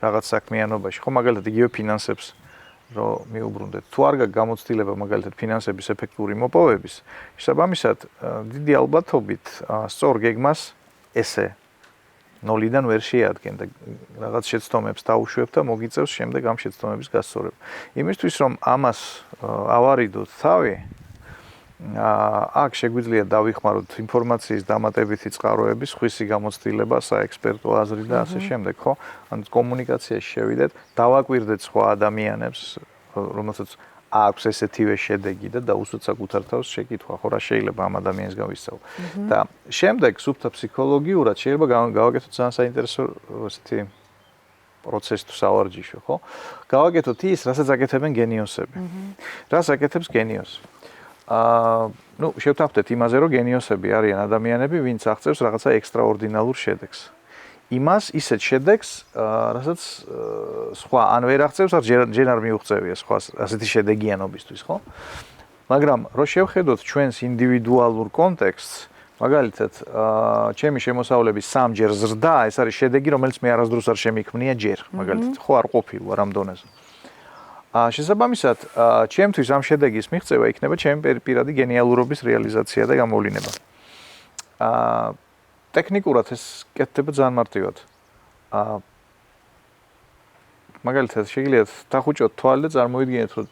Speaker 2: რაღაც საქმიანობაში, ხო, მაგალითად იგივე ფინანსებს რომ მიუბრუნდეთ. თუ არ გაქვს გამოცდილება მაგალითად ფინანსების ეფექტური მოპოვების, შესაბამისად, დიდი ალბათობით სწორ გეგმას ესე 0-დან ვერ შეადგენ და რაღაც შეცდომებს დაუშვებ და მოგიწევს შემდეგ ამ შეცდომების გასწორება. იმისთვის რომ ამას ავარიდოთ თავი, აქ შეგვიძლია დავიხმაროთ ინფორმაციის დამატებითი წყაროების, ხვისი გამოცდილება, საექსპერტო აზრი და ასე შემდეგ, ხო? ან კომუნიკაციაში შევიდეთ, დავაკვირდეთ სხვა ადამიანებს, რომელსაც აქვს ესეთივე შედეგი და დაუსვათ საკუთარ თავს შეკითხვა, ხო, რა შეიძლება ამ ადამიანს გავისწავლო. და შემდეგ სუფთა ფსიქოლოგიურად შეიძლება გავაკეთოთ ძალიან საინტერესო ესეთი პროცესი თუ სავარჯიშო, ხო? გავაკეთოთ ის, რასაც აკეთებენ გენიოსები. რას აკეთებს გენიოსი? ნუ შევთანხმდეთ იმაზე, რომ გენიოსები არიან ადამიანები, ვინც აღწევს რაღაცა ექსტრაორდინალურ შედეგს. იმას ისეთ შედეგს, რასაც სხვა ან ვერ აღწევს, ან ჯერ არ მიუღწევია სხვა ასეთი შედეგიანობისთვის, ხო? მაგრამ რო შევხედოთ ჩვენს ინდივიდუალურ კონტექსტს, მაგალითად, ჩემი შემოსავლების 3 ჯერ ზრდა, ეს არის შედეგი, რომელიც მე არასდროს არ შემიქმნია ჯერ, მაგალითად, ხო არ ყოფილვარ ამ დონეზე. შესაბამისად, ჩემთვის ამ შედეგის მიღწევა იქნება ჩემი პირადი გენიალურობის რეალიზაცია და გამოვლინება. ტექნიკურად ეს კეთდება ძალიან მარტივად. მაგალითად, შეგიძლიათ დახუჭოთ თვალი და წარმოიდგინეთ, რომ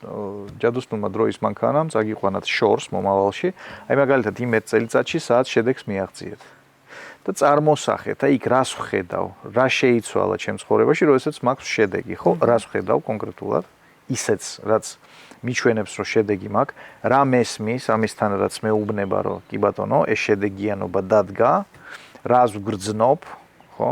Speaker 2: ჯადოსნურმა დროის მანქანამ წაგიყვანათ შორს მომავალში, აი მაგალითად იმ 1 წელიწადში სადაც შედეგს მიაღწიეთ. და წარმოსახეთ, აი იქ რას ვხედავ, რა შეიცვალა ჩემ ცხოვრებაში, როდესაც მაქვს შედეგი, ხო? რას ვხედავ კონკრეტულად? ისეც, რაც მიჩვენებს, რომ შედეგი მაქვს, რა მესმის, ამისთან რაც მეუბნება, რომ კი ბატონო, ეს შედეგიანობა დადგა, რას ვგრძნობ, ხო?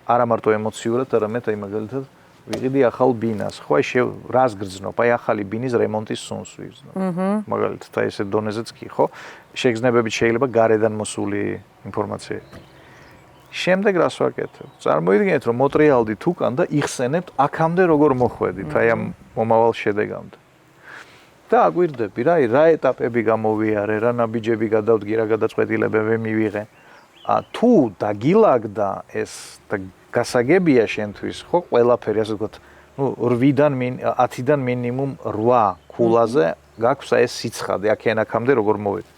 Speaker 2: არა მარტო ემოციურად, არამედ აი მაგალითად ვიყიდი ახალ ბინას, ხო? აი რას გრძნობ? აი ახალი ბინის რემონტის სუნს ვიგრძნობ. მაგალითად, აი ესე დონეზეც კი, ხო? შეგრძნებებით შეიძლება გარედან მოსული ინფორმაცია. შემდეგ რას ვაკეთებ? წარმოიდგინეთ, რომ მოტრიალდით უკან და იხსენებთ აქამდე როგორ მოხვედით, აი ამ მომავალ შედეგამდე. და აგვირდები, რა ეტაპები გამოვიარე, რა ნაბიჯები გადავდგი, რა გადაწყვეტილებები მივიღე. თუ დაგილაგდა ეს და გასაგებია შენთვის, ხო, ყველაფერი, ასე ვთქვათ, ნუ 10-დან მინიმუმ 8 ქულაზე გაქვს ეს სიცხადე, აქ-იან აქამდე როგორ მოვედი.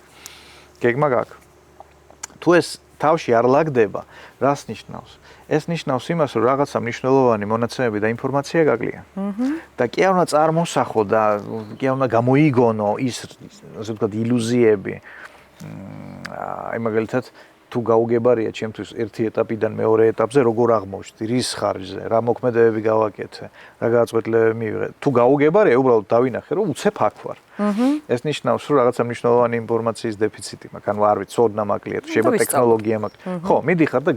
Speaker 2: გეგმა გაქვს. თუ ეს თავში არ ლაგდება, რას ნიშნავს? ეს ნიშნავს იმას, რომ რაღაცა მნიშვნელოვანი მონაცემები და ინფორმაცია გაკლია. და კი არ უნდა წარმოსახო და კი არ უნდა გამოიგონო ის, ასე ვთქვათ, ილუზიები. აი მაგალითად, თუ გაუგებარია ჩემთვის ერთი ეტაპიდან მეორე ეტაპზე როგორ აღმოჩნდი, რის ხარჯზე, რა მოქმედებები გავაკეთე, რა გადაწყვეტილებები მივიღე. თუ გაუგებარია, უბრალოდ დავინახე, რომ უცებ აქ ვარ. ეს ნიშნავს, რომ რაღაცა მნიშვნელოვანი ინფორმაციის დეფიციტი მაქვს, ანუ არ ვიცი, ცოდნა მაკლია, შეიძლება ტექნოლოგია მაქვს. ხო, მიდიხარ და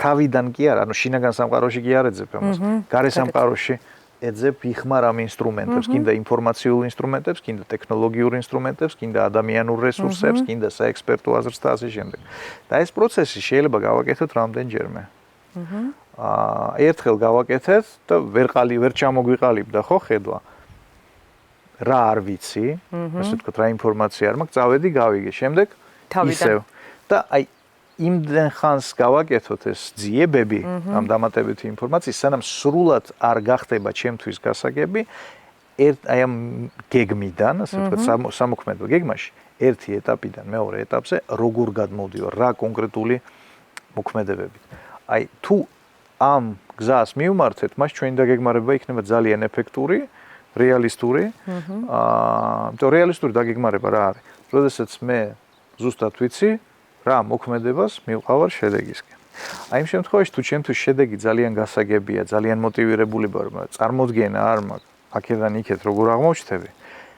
Speaker 2: თავიდან კი არა, ანუ შინაგან სამყაროში კი არ ეძებ ამას. გარე სამყაროში ეძებ იხმარ ამ ინსტრუმენტებს, კიდე ინფორმაციულ ინსტრუმენტებს, კიდე ტექნოლოგიურ ინსტრუმენტებს, კიდე ადამიანურ რესურსებს, კიდე საექსპერტო აზრს და ასე შემდეგ. და ეს პროცესი შეიძლება გავაკეთოთ რამდენჯერმე. ერთხელ გავაკეთეთ და ვერ ჩამოგვიყალიბდა, ხო, ხედვა. რა არ ვიცი, ასე ვთქვათ, რა ინფორმაცია არ მაქვს, წავედი, გავიგე, შემდეგ ისევ. და აი იმდენ ხანს გავაკეთოთ ეს ძიებები, ამ დამატებითი ინფორმაციის, სანამ სრულად არ გახდება ჩემთვის გასაგები, აი ამ გეგმიდან, ასე ვთქვათ, სამოქმედო გეგმაში, ერთი ეტაპიდან მეორე ეტაპზე როგორ გადმოვდივარ, რა კონკრეტული მოქმედებებით. აი თუ ამ გზას მივმართეთ, მას ჩვენი დაგეგმარება იქნება ძალიან ეფექტური, რეალისტური. იმიტომ რეალისტური დაგეგმარება რა არის? როდესაც მე ზუსტად ვიცი რა მოქმედებას მივყავარ შედეგისკენ. აი იმ შემთხვევაში თუ ჩემთვის შედეგი ძალიან გასაგებია, ძალიან მოტივირებული ვარ, მაგრამ წარმოდგენა არ მაქვს, აქედან იქეთ როგორ აღმოჩნდები.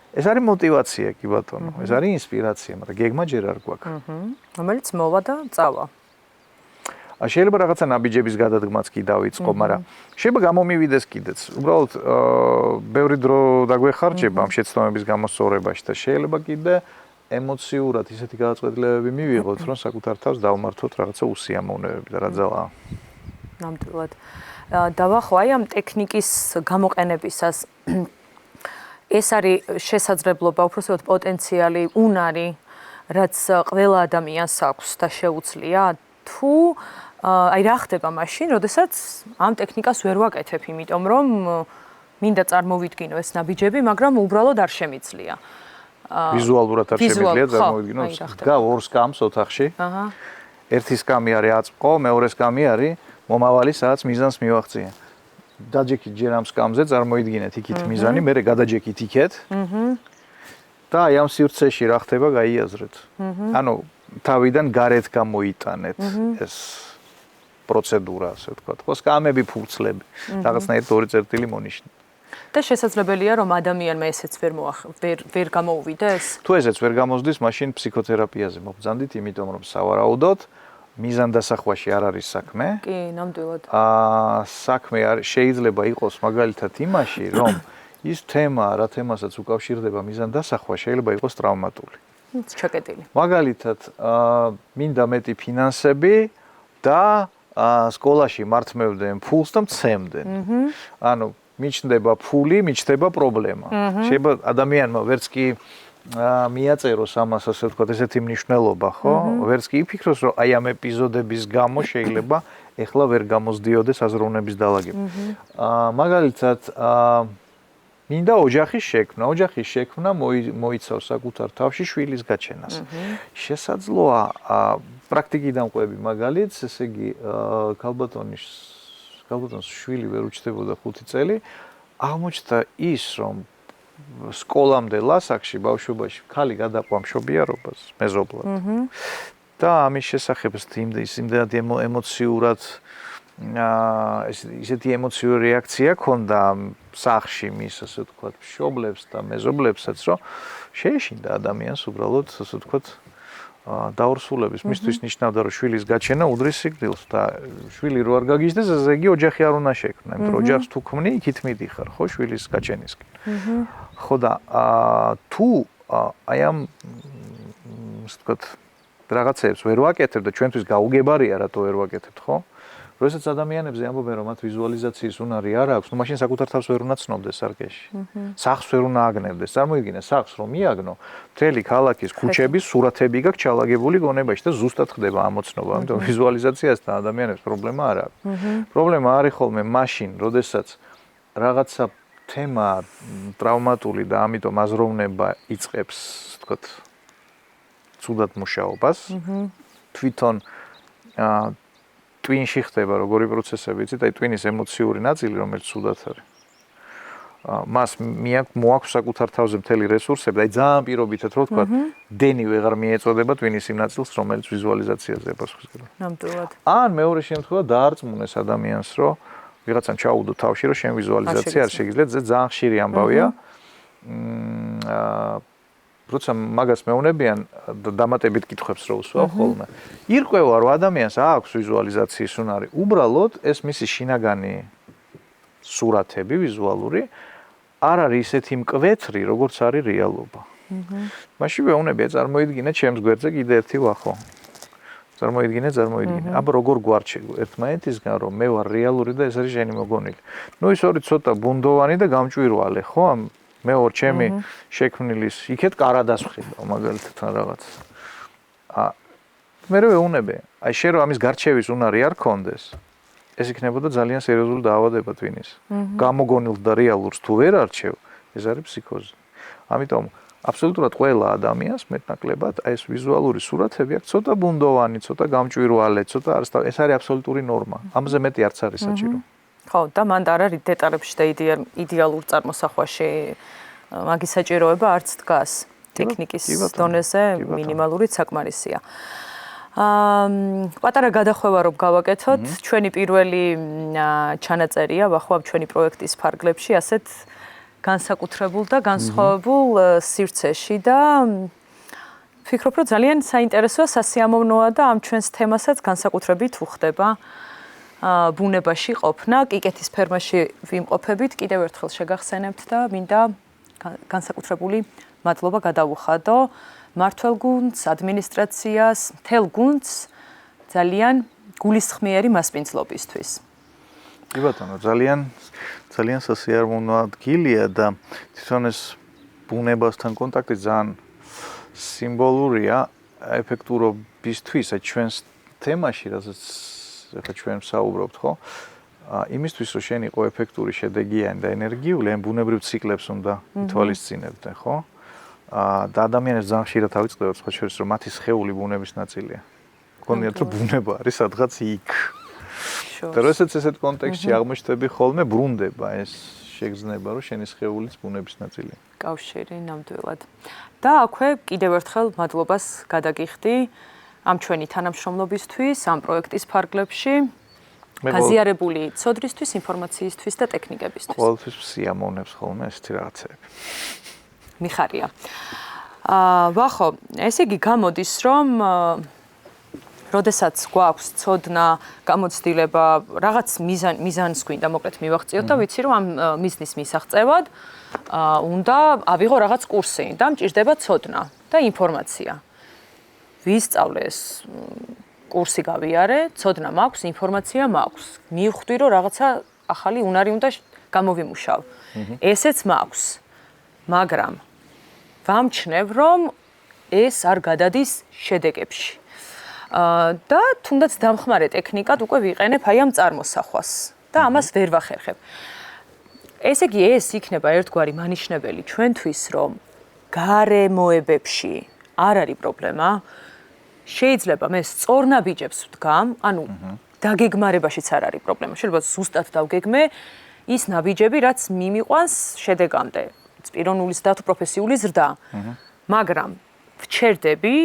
Speaker 2: ეს არის мотивация კი ბატონო, ეს არის ინსპირაცია, მაგრამ გეგმა ჯერ არ გვაქვს.
Speaker 1: რომელიც მოვა და წავა.
Speaker 2: შეიძლება რაღაცა ნაბიჯების გადადგმაც კი დავიწყო, მაგრამ შეიძლება გამომივიდეს კიდეც. უბრალოდ ბევრი დრო დაგვეხარჯება ამ შეცდომების გამოსწორებაში და შეიძლება კიდე ემოციურად ისეთი გადაწყვეტილებები მივიღოთ, რომ საკუთარ თავს დავმართოთ რაღაცა უსიამოვნებები და რა ძალაა.
Speaker 1: ნამდვილად. დავახო აი ამ ტექნიკის გამოყენებისას ეს არის შესაძლებლობა, უბრალოდ პოტენციალი, უნარი, რაც ყველა ადამიანს აქვს და შეუძლია თუ აი რა ხდება მაშინ, როდესაც ამ ტექნიკას ვერ ვაკეთებ, იმიტომ რომ მინდა წარმოვიდგინო ეს ნაბიჯები, მაგრამ უბრალოდ არ შემიძლია.
Speaker 2: ვიზუალურად არ შემიძლია წარმოვიდგინო. გგავ ორ სკამს ოთახში. ერთი სკამი არის აწმყო, მეორე სკამი არის მომავალი, სადაც მიზანს მივახციე. დაჯექით ჯერ ამ სკამზე, წარმოიდგინეთ იქით მიზანი, მერე გადაჯექით იქეთ. და აი ამ სივრცეში რა ხდება, გაიაზრეთ. ანუ თავიდან გარეთ გამოიტანეთ ეს პროცედურა, ასე ვთქვათ. ხო, სკამები, ფურცლები, რაღაცნაირად ორი წერტილი მონიშნეთ.
Speaker 1: და შესაძლებელია რომ ადამიანმა ესეც ვერ გამოუვიდეს?
Speaker 2: თუ ესეც ვერ გამოსდის, მაშინ ფსიქოთერაპიაზე მობრძანდით, იმიტომ რომ სავარაუდოდ მიზანდასახვაში არ არის საქმე.
Speaker 1: კი, ნამდვილად.
Speaker 2: საქმე შეიძლება იყოს მაგალითად იმაში, რომ ის თემა, რა თემასაც უკავშირდება მიზანდასახვა, შეიძლება იყოს ტრავმატული.
Speaker 1: ჩაკეტილი.
Speaker 2: მაგალითად, მინდა მეტი ფინანსები და სკოლაში მართმევდნენ ფულს და მცემდნენ. ანუ მიჩნდება ფული, მიჩნდება პრობლემა. შეიძლება ადამიანმა ვერც კი მიაწეროს ამას, ასე ვთქვათ, ესეთი მნიშვნელობა, ხო? ვერც კი იფიქროს, რომ აი ამ ეპიზოდების გამო შეიძლება ეხლა ვერ გამოსდიოდეს აზროვნების დალაგება. მაგალითად, მინდა ოჯახის შექმნა. ოჯახის შექმნა მოიცავს საკუთარ თავში შვილის გაჩენას. შესაძლოა პრაქტიკიდან ყვები მაგალითს, ესე იგი, ქალბატონის შვილი ვერ უჩნდებოდა 5 წელი, აღმოჩნდა ის, რომ სკოლამდე ლასაკში ბავშვობაში ქალი გადაყვა მშობიარობას მეზობლად. და ამის შესახებ იმდენად ემოციურად ისეთი ემოციური რეაქცია ჰქონდა სახლში მის, ასე ვთქვათ, მშობლებს და მეზობლებსაც, რომ შეეშინდა ადამიანს უბრალოდ, ასე ვთქვათ, დაორსულების. მისთვის ნიშნავდა, რომ შვილის გაჩენა უდრის სიკვდილს და შვილი რო არ გაგიჟდეს, ესე იგი ოჯახი არ უნდა შექმნა, იმიტომ რომ ოჯახს თუ ქმნი, იქით მიდიხარ, ხო, შვილის გაჩენისკენ. ხო და თუ აი ამ ასე ვთქვათ, რაღაცებს ვერ ვაკეთებ და ჩვენთვის გაუგებარია, რატო ვერ ვაკეთებთ, ხო? როდესაც ადამიანებზე ამბობენ, რომ მათ ვიზუალიზაციის უნარი არ აქვს, ნუ მაშინ საკუთარ თავს ვერ უნდა ცნობდეს სარკეში. სახლს ვერ უნდა აგნებდეს. წარმოიდგინე, სახლს რომ მიაგნო, მთელი ქალაქის ქუჩების სურათები გაქვს ჩალაგებული გონებაში და ზუსტად ხდება ამოცნობა. ამიტომ ვიზუალიზაციასთან ადამიანებს პრობლემა არ აქვს. პრობლემა არის ხოლმე მაშინ, როდესაც რაღაცა თემა ტრავმატული და ამიტომ აზროვნება იწყებს, ვთქვათ, ცუდად მუშაობას. თვითონ ტვინში ხდება როგორი პროცესები, იცით, აი ტვინის ემოციური ნაწილი, რომელიც ცუდად არის. მას მოაქვს საკუთარ თავზე მთელი რესურსები, აი ძალიან პირობითად რო ვთქვათ, დენი ვეღარ მიეწოდება ტვინის იმ ნაწილს, რომელიც ვიზუალიზაციაზე პასუხისმგებლია.
Speaker 1: ნამდვილად.
Speaker 2: ან მეორე შემთხვევა დაარწმუნეს ადამიანს, რომ ვიღაცამ ჩაუდო თავში, რომ შენ ვიზუალიზაცია არ შეგიძლია, ძალიან ხშირი ამბავია. როცა მაგას მეუნებიან და დამატებით კითხვებს რო უსვავ ხოლმე. ირკვევა, რომ ადამიანს აქვს ვიზუალიზაციის უნარი, უბრალოდ ეს მისი შინაგანი სურათები ვიზუალური არ არის ისეთი მკვეთრი, როგორც არის რეალობა. მაშინ მეუნებია, წარმოიდგინეთ ჩემს გვერდზე კიდე ერთი ვახო. წარმოიდგინე. აბა როგორ გვარჩევ ერთმანეთისგან, რომ მე ვარ რეალური და ეს არის შენი მოგონილი. ნუ ის ორი ცოტა ბუნდოვანი და გამჭვირვალე, ხო? მეორე ჩემი შექმნილის იქეთ კარადას ვხილავ მაგალითად რაღაც. მე ვეუნებე, აი შენ რომ ამის გარჩევის უნარი არ გქონდეს, ეს იქნებოდა ძალიან სერიოზული დაავადება ტვინის. გამოგონილს და რეალურს თუ ვერ არჩევ, ეს არის ფსიქოზი. ამიტომ აბსოლუტურად ყველა ადამიანს მეტნაკლებად აი ეს ვიზუალური სურათები აქვს ცოტა ბუნდოვანი, ცოტა გამჭვირვალე, ცოტა ეს არის აბსოლუტური ნორმა. ამაზე მეტი არც არის საჭირო.
Speaker 1: ხო, და მანდ არ არის დეტალებში და იდეალურ წარმოსახვაში მაგის საჭიროება არც დგას. ტექნიკის დონეზე მინიმალურიც საკმარისია. პატარა გადახვევა რომ გავაკეთოთ, ჩვენი პირველი ჩანაწერია ვახო ჩვენი პროექტის ფარგლებში, ასეთ განსაკუთრებულ და განსხვავებულ სივრცეში და ვფიქრობ, რომ ძალიან საინტერესოა, სასიამოვნოა და ამ ჩვენს თემასაც განსაკუთრებით უხდება ბუნებაში ყოფნა, კიკეთის ფერმაში ვიმყოფებით, კიდევ ერთხელ შეგახსენებთ და მინდა განსაკუთრებული მადლობა გადავუხადო მმართველ გუნდს, ადმინისტრაციას, მთელ გუნდს ძალიან გულისხმიერი მასპინძლობისთვის.
Speaker 2: კი ბატონო, ძალიან სასიამოვნო ადგილია და თვითონ ეს ბუნებასთან კონტაქტი ძალიან სიმბოლურია ეფექტურობისთვის, აი ჩვენს თემაში, რასაც ახლა ჩვენ ვსაუბრობთ, ხო? იმისთვის რომ შენ იყო ეფექტური, შედეგიანი და ენერგიული, ამ ბუნებრივ ციკლებს უნდა ითვალისწინებდე, ხო? და ადამიანებს ძალიან ხშირად ავიწყდებათ, სხვა შორის რომ მათი სხეული ბუნების ნაწილია. გქონიათ რომ ბუნება არის სადღაც იქ. და როდესაც ესეთ კონტექსტში აღმოჩნდები ხოლმე ბრუნდება ეს შეგრძნება, რომ შენი სხეულიც ბუნების ნაწილია.
Speaker 1: კავშირი ნამდვილად. და აქვე კიდევ ერთხელ მადლობას გადაგიხდი ამ ჩვენი თანამშრომლობისთვის, ამ პროექტის ფარგლებში. გაზიარებული ცოდვისთვის, ინფორმაციისთვის და ტექნიკებისთვის.
Speaker 2: ყოველთვის სიამოვნებს ხოლმე ესეთი რაღაცები.
Speaker 1: მიხარია. ვახო, ესე იგი გამოდის, რომ როდესაც გვაქვს ცოდნა, გამოცდილება, რაღაც მიზანს გვინდა მოკლედ მივაღწიოთ და ვიცი რომ ამ მიზნის მისაღწევად უნდა ავიღო რაღაც კურსი და მჭირდება ცოდნა და ინფორმაცია. ვისწავლე ეს კურსი გავიარე, ცოდნა მაქვს, ინფორმაცია მაქვს. მივხვდი რომ რაღაცა ახალი უნარი უნდა გამოვიმუშავ. ესეც მაქვს. მაგრამ ვამჩნევ რომ ეს არ გადადის შედეგებში. და თუნდაც დამხმარე ტექნიკად უკვე ვიყენებ აი ამ წარმოსახვას და ამას ვერ ვახერხებ. ესე იგი ეს იქნება ერთგვარი მანიშნებელი ჩვენთვის, რომ გარემოებებში არ არის პრობლემა. შეიძლება მე სწორნაბიჯებს ვდგამ, ანუ დაგეგმარებაშიც არ არის პრობლემა. შეიძლება ზუსტად დავგეგმე ის ნაბიჯები, რაც მიმიყვანს შედეგამდე. პიროვნულის და თუ პროფესიული ზრდა. მაგრამ ვჩერდები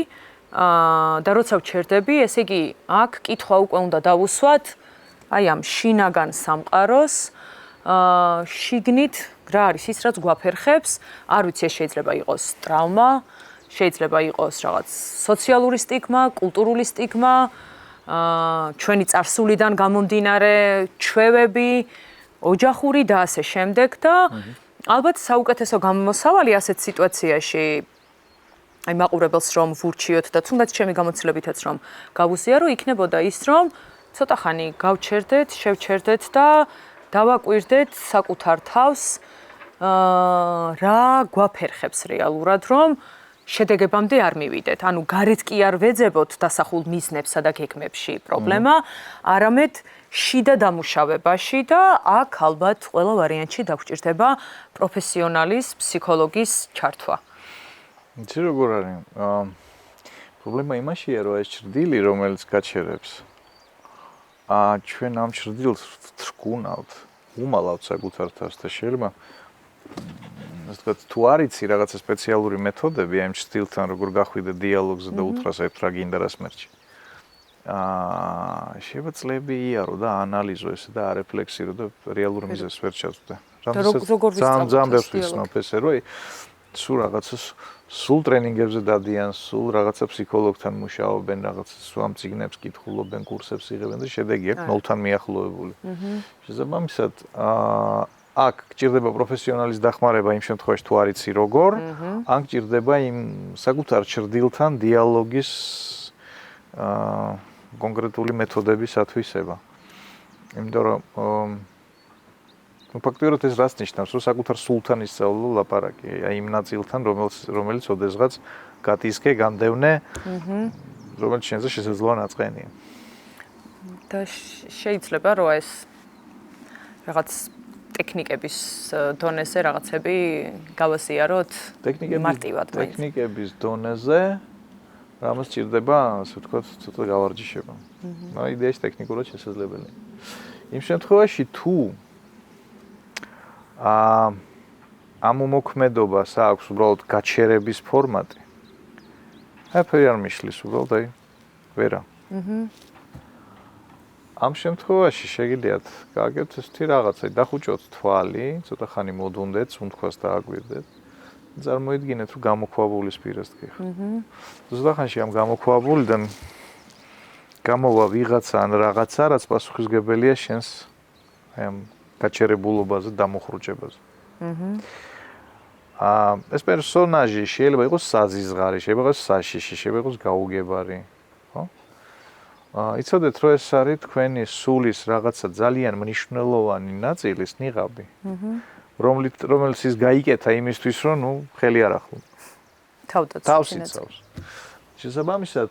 Speaker 1: და როცა ვჩერდები, ესე იგი, აქ კითხვა უკვე უნდა დავუსვათ, აი ამ შინაგან სამყაროს, შიგნით რა არის ის, რაც გვაფერხებს, არ ვიცი, ეს შეიძლება იყოს ტრავმა, შეიძლება იყოს რაღაც სოციალური სტიგმა, კულტურული სტიგმა, ჩვენი წარსულიდან გამომდინარე ჩვევები, ოჯახური და ასე შემდეგ და ალბათ საუკეთესო გამოსავალი ასეთ სიტუაციაში აი მაყურებელს რომ ვურჩიოთ და თუნდაც ჩემი გამოცდილებითაც რომ გავუზიარო, იქნებოდა ის რომ ცოტა ხანი გავჩერდეთ, შევჩერდეთ და დავაკვირდეთ საკუთარ თავს რა გვაფერხებს რეალურად რომ შედეგებამდე არ მივიდეთ. ანუ გარეთ კი არ ვეძებოთ დასახულ მიზნებსა და გეგმებში პრობლემა, არამედ შიდა დამუშავებაში და აქ ალბათ ყველა ვარიანტში დაგვჭირდება პროფესიონალის, ფსიქოლოგის ჩართვა.
Speaker 2: იცი როგორ არის? პრობლემა იმაშია, რომ ეს ჭრდილი, რომელიც გაჩერებს, ჩვენ ამ ჭრდილს ვთრგუნავთ, უმალავთ საკუთარ თავს და შეიძლება ასე ვთქვათ, თუ არ იცი რაღაცა სპეციალური მეთოდები ამ ჭრდილთან, როგორ გახვიდე დიალოგზე და უთხრას ერთ რა გინდა რა სმერჩი. შეიძლება წლები იარო და ანალიზო ესე და არეფლექსირო და რეალურ მიზეზს ვერ ჩაწვდე. ძალიან ბევრს ვიცნობ ესე, რომ სულ რაღაცას სულ ტრენინგებზე დადიან, სულ რაღაცა ფსიქოლოგთან მუშაობენ, რაღაცა სულ წიგნებს კითხულობენ, კურსებს იღებენ და შედეგი აქვს ნოლთან მიახლოებული. შესაბამისად, აქ გჭირდება პროფესიონალის დახმარება იმ შემთხვევაში თუ არ იცი როგორ, ან გჭირდება იმ საკუთარ ჭრდილთან დიალოგის კონკრეტული მეთოდების ათვისება. იმიტომ რომ ფაქტობრივად ეს რას ნიშნავს, რომ საკუთარ სულთან ისწავლო ლაპარაკი, აი იმ ნაწილთან, რომელიც ოდესღაც გატისკე, გამდევნე, რომელიც შენზე შესაძლოა ნაწყენია.
Speaker 1: და შეიძლება რომ ეს რაღაც ტექნიკების დონეზე რაღაცები გავაზიაროთ მარტივად.
Speaker 2: ტექნიკების დონეზე რამაც ჭირდება, ასე ვთქვათ, ცოტა გავარჯიშება. მაგრამ იდეაში ტექნიკურად შესაძლებელია. იმ შემთხვევაში თუ ამ უმოქმედობას აქვს უბრალოდ გაჩერების ფორმატი. აფერი არ მიშლის უბრალოდ აი ვერა. ამ შემთხვევაში შეგიძლიათ გააკეთოთ ესეთი რაღაცა, დახუჭოთ თვალი, ცოტა ხანი მოდუნდეთ, სუნთქვას დააგვირდეთ. წარმოიდგინეთ, რომ გამოქვაბულის პირას გიხართ. ზუსტად ხანში ამ გამოქვაბულიდან გამოვა ვიღაცა ან რაღაცა, რაც პასუხისგებელია შენს აი ამ გაჩერებულობაზე, დამოხრუჭებაზე. ეს პერსონაჟი შეიძლება იყოს საზიზღარი, შეიძლება იყოს საშიში, შეიძლება იყოს გაუგებარი, ხო? იცოდეთ, რომ ეს არის თქვენი სულის რაღაცა ძალიან მნიშვნელოვანი ნაწილის ნიღაბი. რომელიც ის გაიკეთა იმისთვის, რომ ხელი არ ახლა. თავს იცავს. შესაბამისად,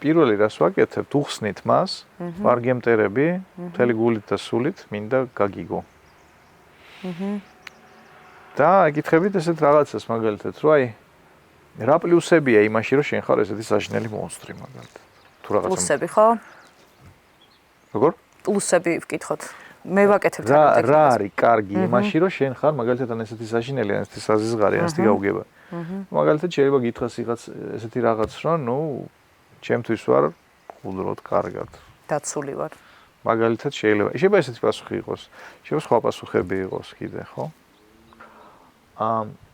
Speaker 2: პირველი რას ვაკეთებ, უხსნით მას, ვარგემტერები, მთელი გულით და სულით, მინდა გაგიგო. და აკითხებით ესეთ რაღაცას მაგალითად, რომ აი რა პლუსებია იმაში, რომ შენ ხარ ესეთი საშინელი მონსტრი მაგალითად. თუ რაღაცა
Speaker 3: პლუსები ხო?
Speaker 2: როგორ?
Speaker 3: პლუსები ვკითხოთ. მე ვაკეთებ
Speaker 2: რა არის კარგი იმაში, რომ შენ ხარ მაგალითად ან ესეთი საშინელი, ან ესეთი საზიზღარი, ან ესეთი გაუგებარი. მაგალითად შეიძლება გითხრას იღაც ესეთი რაღაც, რომ ჩემთვის ვარ გულროდ კარგად.
Speaker 3: დაცული ვარ.
Speaker 2: მაგალითად შეიძლება ესეთი პასუხი იყოს, შეიძლება სხვა პასუხები იყოს კიდე, ხო?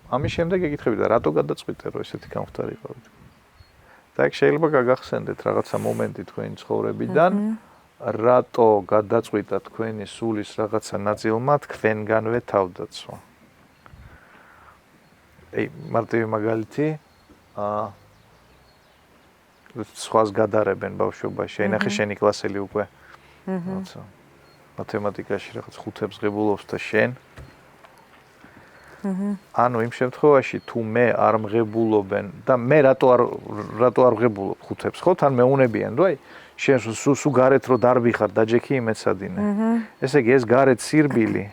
Speaker 2: ამის შემდეგ ეკითხები და რატო გადაწყვიტე, რომ ესეთი გამختارიყავით? და ეგ შეიძლება გაგახსენდეთ რაღაცა მომენტი თქვენი ცხოვრებიდან, რატო გადაწყვიტა თქვენი სულის რაღაცა ნაწილმა თქვენგანვე თავდაცვა. მარტივი მაგალითი, სხვას გადარებენ ბავშვობაში, შეინახე შენი კლასელი უკვე. რაღაცა მათემატიკაში რაღაც 5-ებს ღებულობს და შენ ანუ იმ შემთხვევაში თუ მე არ მღებულობენ და მე რატო არ ვღებულობ 5-ებს, ხო? თან მეუნებიან, რომ აი შენ სულ გარეთ რო დარბიხარ, დაჯექი იმეცადინე. ესე იგი ეს გარეთ სირბილი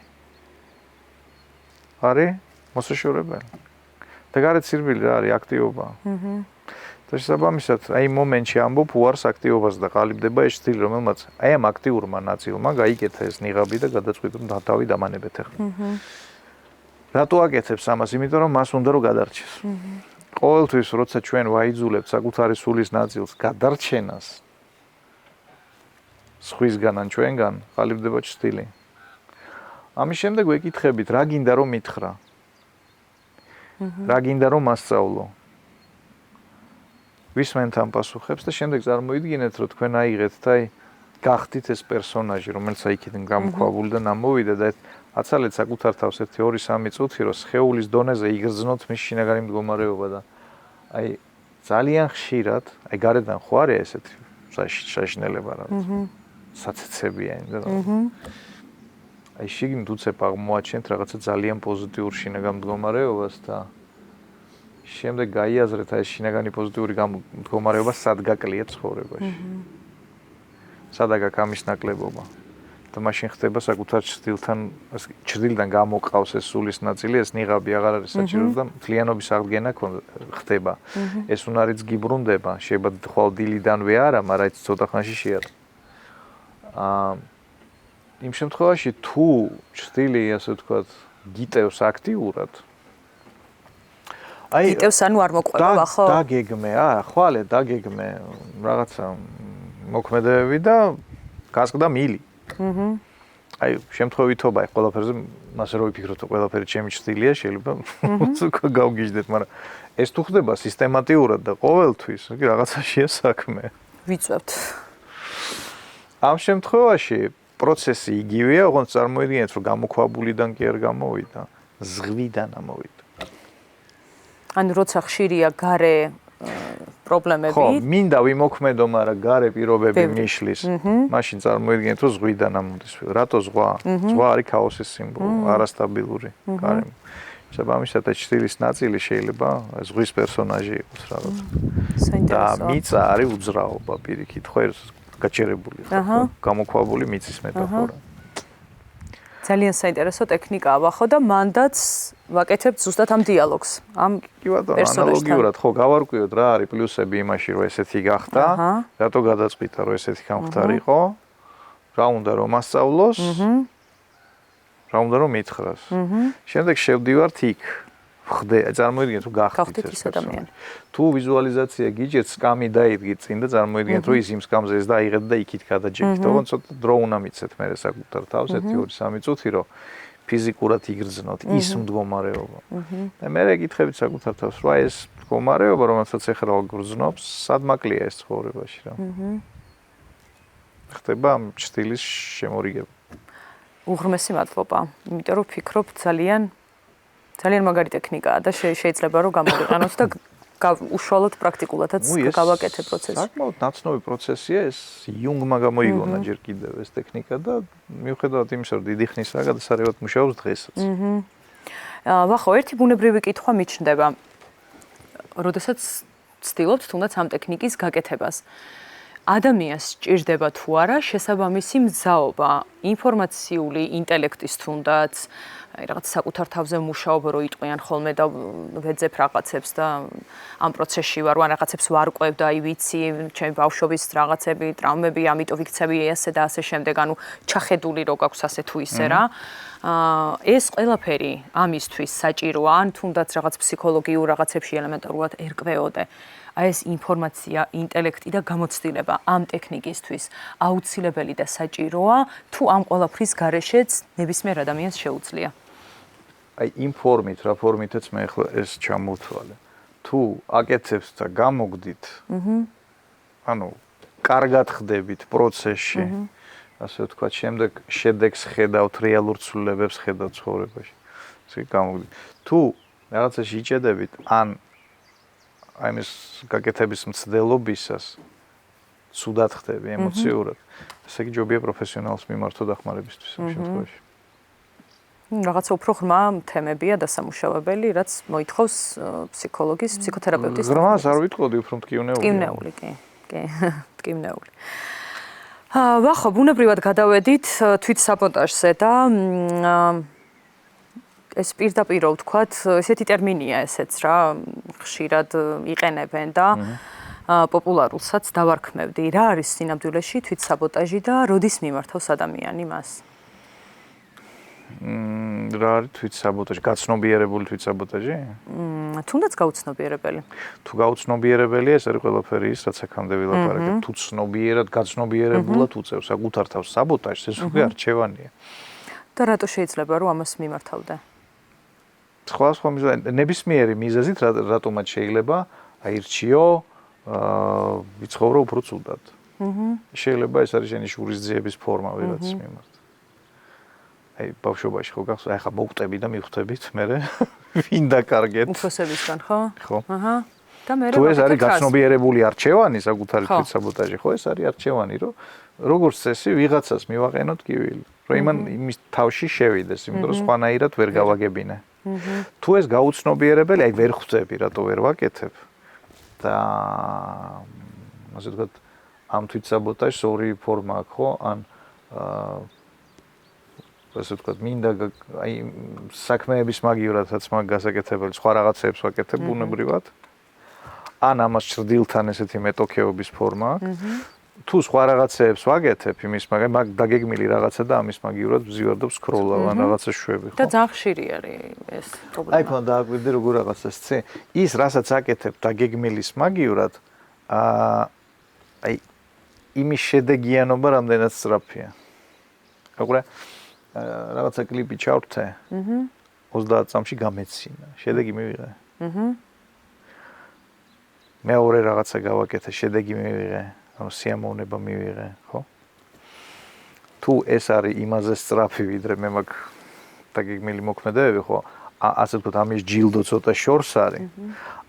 Speaker 2: არის მოსაშორებელი. და გარეთ სირბილი რა არის? აქტივობა. და შესაბამისად, აი მომენტში ამბობ უარს აქტივობას და ყალიბდება ეს სტილი, რომელმაც აი ამ აქტიურმა ნაწილმა გაიკეთა ეს ნიღაბი და გადაწყვიტა რომ თავი დამანებეთ ახლა. რატო აკეთებს ამას? იმიტომ რომ მას უნდა რომ გადარჩეს. ყოველთვის როცა ჩვენ ვაიძულებთ საკუთარი სულის ნაწილს გადარჩენას სხვისგან ან ჩვენგან, ყალიბდება სტილი. ამის შემდეგ ვეკითხებით, რა გინდა რომ მითხრა? რა გინდა რომ მასწავლო? ვისმენთ ამ პასუხებს და შემდეგ წარმოიდგინეთ, რომ თქვენ აიღეთ და აი გახდით ეს პერსონაჟი, რომელიც აიქიდან გამოქვაბულიდან ამოვიდა და აცალეთ საკუთარ თავს 1-2-3 წუთი, რომ სხეულის დონეზე იგრძნოთ მის შინაგანი მდგომარეობა და აი ძალიან ხშირად, აი გარედან ხო არის ესეთი საშინელება რაღაც. საცეცებიანი და აი შიგნით უცებ აღმოაჩენთ რაღაცა ძალიან პოზიტიურ შინაგან მდგომარეობას და შემდეგ გაიაზრეთ აი შინაგანი პოზიტიური მდგომარეობა სად გაკლია ცხოვრებაში. სადა გაქვს ამის ნაკლებობა. და მაშინ ხდება საკუთარ ჭრილიდან გამოყავს ეს სულის ნაწილი, ეს ნიღაბი აღარ არის საჭირო და მთლიანობის აღდგენა ხდება. ეს უნარიც გიბრუნდება, შეიძლება ხვალ დილიდანვე არა, მაგრამ ეს ცოტა ხანში შეარ. იმ შემთხვევაში თუ ჭრილი, ასე ვთქვათ, გიტევს აქტიურად
Speaker 3: აი გიტევს ანუ არ მოყვება ხო?
Speaker 2: დაგეგმე, ხვალე დაგეგმე რაღაცა მოქმედებები და გასყდა მილი. აი შემთხვევითობა აი ყველაფერზე მასე რო ვიფიქროთ რომ ყველაფერი ჩემი ჭრილია შეიძლება გავგიჟდეთ, მაგრამ ეს თუ ხდება სისტემატიურად და ყოველთვის, იგი რაღაცაშია საქმე.
Speaker 3: ვიწევთ.
Speaker 2: ამ შემთხვევაში პროცესი იგივეა, ოღონდ წარმოიდგინეთ რომ გამოქვაბულიდან კი არ გამოვიდა, ზღვიდან ამოვიდა.
Speaker 3: ანუ როცა ხშირია გარე პრობლემები.
Speaker 2: ხო, მინდა ვიმოქმედო, მაგრამ გარე პირობები მიშლის. მაშინ წარმოიდგინეთ, რომ ზღვიდან ამოდის. რატო ზღვა? ზღვა არის ქაოსის სიმბოლო, არასტაბილური გარემო. შესაბამისად, ჭრილის ნაწილი შეიძლება ზღვის პერსონაჟი იყოს რაღაც. და მიწა არის უძრაობა პირიქით, ხო, გაჩერებული ხო, გამოქვაბული მიწის მეტაფორა.
Speaker 3: ძალიან საინტერესო ტექნიკაა ხო და მანდაც ვაკეთებთ ზუსტად ამ დიალოგს. ამ
Speaker 2: კი ბატონო, ანალოგიურად ხო გავარკვიოთ რა არის პლუსები იმაში, რომ ესეთი გახდა, რატო გადაწყვიტა, რომ ესეთი გამختارიყო, რა უნდა რომ მასწავლოს, რა უნდა რომ მითხრას. შემდეგ შევდივართ იქ, წარმოიდგინეთ რომ გახდით
Speaker 3: ეს ადამიანი.
Speaker 2: თუ ვიზუალიზაცია გიჭირთ, სკამი დაიდგით წინ და წარმოიდგინეთ რომ ის იმ სკამზე ეს დაიღეთ და იქით გადაჯექით. ოღონდ ცოტა დრო უნდა მიცეთ მე საკუთარ თავს 1-2-3 წუთი რომ ფიზიკურად იგრძნოთ ის მდგომარეობა. და მე ეკითხებით საკუთარ თავს, რა ეს მდგომარეობა, რომელსაც ეხლა გრძნობს, სად მაკლია ეს ცხოვრებაში რა. ხდება ამ სტილის შემორიგება.
Speaker 3: უღრმესი მადლობა. იმიტომ რომ ვფიქრობ ძალიან მაგარი ტექნიკაა და შეიძლება რომ გამოვიყენოთ და უშუალოდ პრაქტიკულადაც გავაკეთე პროცესში.
Speaker 2: საკმაოდ ნაცნობი პროცესია ეს იუნგმა გამოიგონა ჯერ კიდევ ეს ტექნიკა და მიუხედავად იმისა რომ დიდი ხნისაა გადასარევად მუშაობს დღესაც.
Speaker 3: ვახო, ერთი ბუნებრივი კითხვა მიჩნდება. როდესაც ვცდილობთ თუნდაც ამ ტექნიკის გაკეთებას. ადამიანს სჭირდება თუ არა შესაბამისი მზაობა, ინფორმაციული ინტელექტის თუნდაც, რაღაც საკუთარ თავზე მუშაობა რო იტყვიან ხოლმე და ვეძებ რაღაცებს და ამ პროცესში ვარ, ან რაღაცებს ვარკვევ და აი ვიცი, ჩემი ბავშვობის რაღაცები, ტრავმები, ამიტომ ვიქცევი ესე და ასე შემდეგ, ანუ ჩახედული რო გაქვს ასე თუ ისე რა. ეს ყველაფერი ამისთვის საჭიროა, ან თუნდაც რაღაც ფსიქოლოგიურ რაღაცებში ელემენტარულად ერკვეოდე. აი ეს ინფორმაცია, ინტელექტი და გამოცდილება ამ ტექნიკისთვის აუცილებელი და საჭიროა, თუ ამ ყველაფრის გარეშეც ნებისმიერ ადამიანს შეუძლია.
Speaker 2: აი იმ ფორმით, რა ფორმითაც მე ახლა ეს ჩამოვთვალე. თუ აკეთებს და გამოგდით, ანუ კარგად ხდებით პროცესში, ასე ვთქვათ, შემდეგ შედეგს ხედავთ, რეალურ ცვლილებებს ხედავთ ცხოვრებაში. ესე გამოგდით. თუ რაღაცაში იჭედებით, ან აი ეს გაკეთების მცდელობისას ცუდად ხდები ემოციურად, ესე იგი ჯობია პროფესიონალს მიმართო დახმარებისთვის ამ შემთხვევაში.
Speaker 3: რაღაცა უფრო ღრმა თემებია დასამუშავებელი, რაც მოითხოვს ფსიქოლოგის, ფსიქოთერაპევტის.
Speaker 2: ღრმას არ ვიტყოდი, უფრო მტკივნეული.
Speaker 3: მტკივნეული, კი, მტკივნეული. ვახო, ბუნებრივად გადავედით თვითსაბოტაჟზე და ეს პირდაპირ ვთქვათ, ესეთი ტერმინია ესეც რა, ხშირად იყენებენ და პოპულარულსაც დავარქმევდი. რა არის სინამდვილეში თვითსაბოტაჟი და როდის მიმართავს ადამიანი მას?
Speaker 2: რა არის თვითსაბოტაჟი? გაცნობიერებული თვითსაბოტაჟი?
Speaker 3: თუნდაც გაუცნობიერებელი.
Speaker 2: თუ გაუცნობიერებელია, ეს არის ყველაფერი ის, რაც აქამდე ვილაპარაკეთ. თუ ცნობიერად, გაცნობიერებულად უწევს საკუთარ თავს საბოტაჟს, ეს უკვე არჩევანია.
Speaker 3: და რატო შეიძლება რომ ამას მიმართავდე?
Speaker 2: სხვა ნებისმიერი მიზეზით რატომაც შეიძლება აირჩიო, ვიცხოვრო უფრო ცუდად. შეიძლება ეს არის შენი შურისძიების ფორმა ვიღაცის მიმართ. აი ბავშვობაში ხო გახსოვს, აი ხა მოვტები და მივხვდებით, მე ვინ დაკარგეთ.
Speaker 3: უფროსებისგან ხო?
Speaker 2: ხო.
Speaker 3: და მე
Speaker 2: თუ ეს არის გაცნობიერებული არჩევანი საკუთარი თვითსაბოტაჟი, ხო, ეს არის არჩევანი, რომ როგორც წესი ვიღაცას მივაყენოთ კივილი, რომ იმის თავში შევიდეს, იმიტომ რომ სხვანაირად ვერ გავაგებინე. თუ ეს გაუცნობიერებელი, აი ვერ ხვდები, რატო ვერ ვაკეთებ და ასე ვთქვათ, ამ თვითსაბოტაჟს ორი ფორმა აქვს, ხო? ან ასე ვთქვათ, მინდა აი საქმეების მაგივრადაც მაგ გასაკეთებელი სხვა რაღაცებს ვაკეთებ ბუნებრივად. ან ამას ჭრდილთან ესეთი მეტოქეობის ფორმა აქვს. თუ სხვა რაღაცებს ვაკეთებ, იმის მაგ დაგეგმილი რაღაცა და ამის მაგივრად ვზივარ და ვსკროლავ ან რაღაცა შვები, ხო?
Speaker 3: და ძალიან ხშირი არის ეს პრობლემა.
Speaker 2: აი ხო, დააკვირდი როგორ რაღაცას წე. ის რასაც აკეთებ დაგეგმილის მაგივრად, აი იმის შედეგიანობა რამდენად სწრაფია. აკვირე რაღაცა კლიპი ჩავრთე. 30 წამში გამეცინა. შედეგი მივიღე. მეორე რაღაცა გავაკეთე, შედეგი მივიღე. ანუ სიამოვნება მივიღე, ხო? თუ ეს არის იმაზე სწრაფი, ვიდრე მე მაგ დაგეგმილი მოქმედებები, ხო? ასე ვთქვათ, ამის ჯილდო ცოტა შორს არის.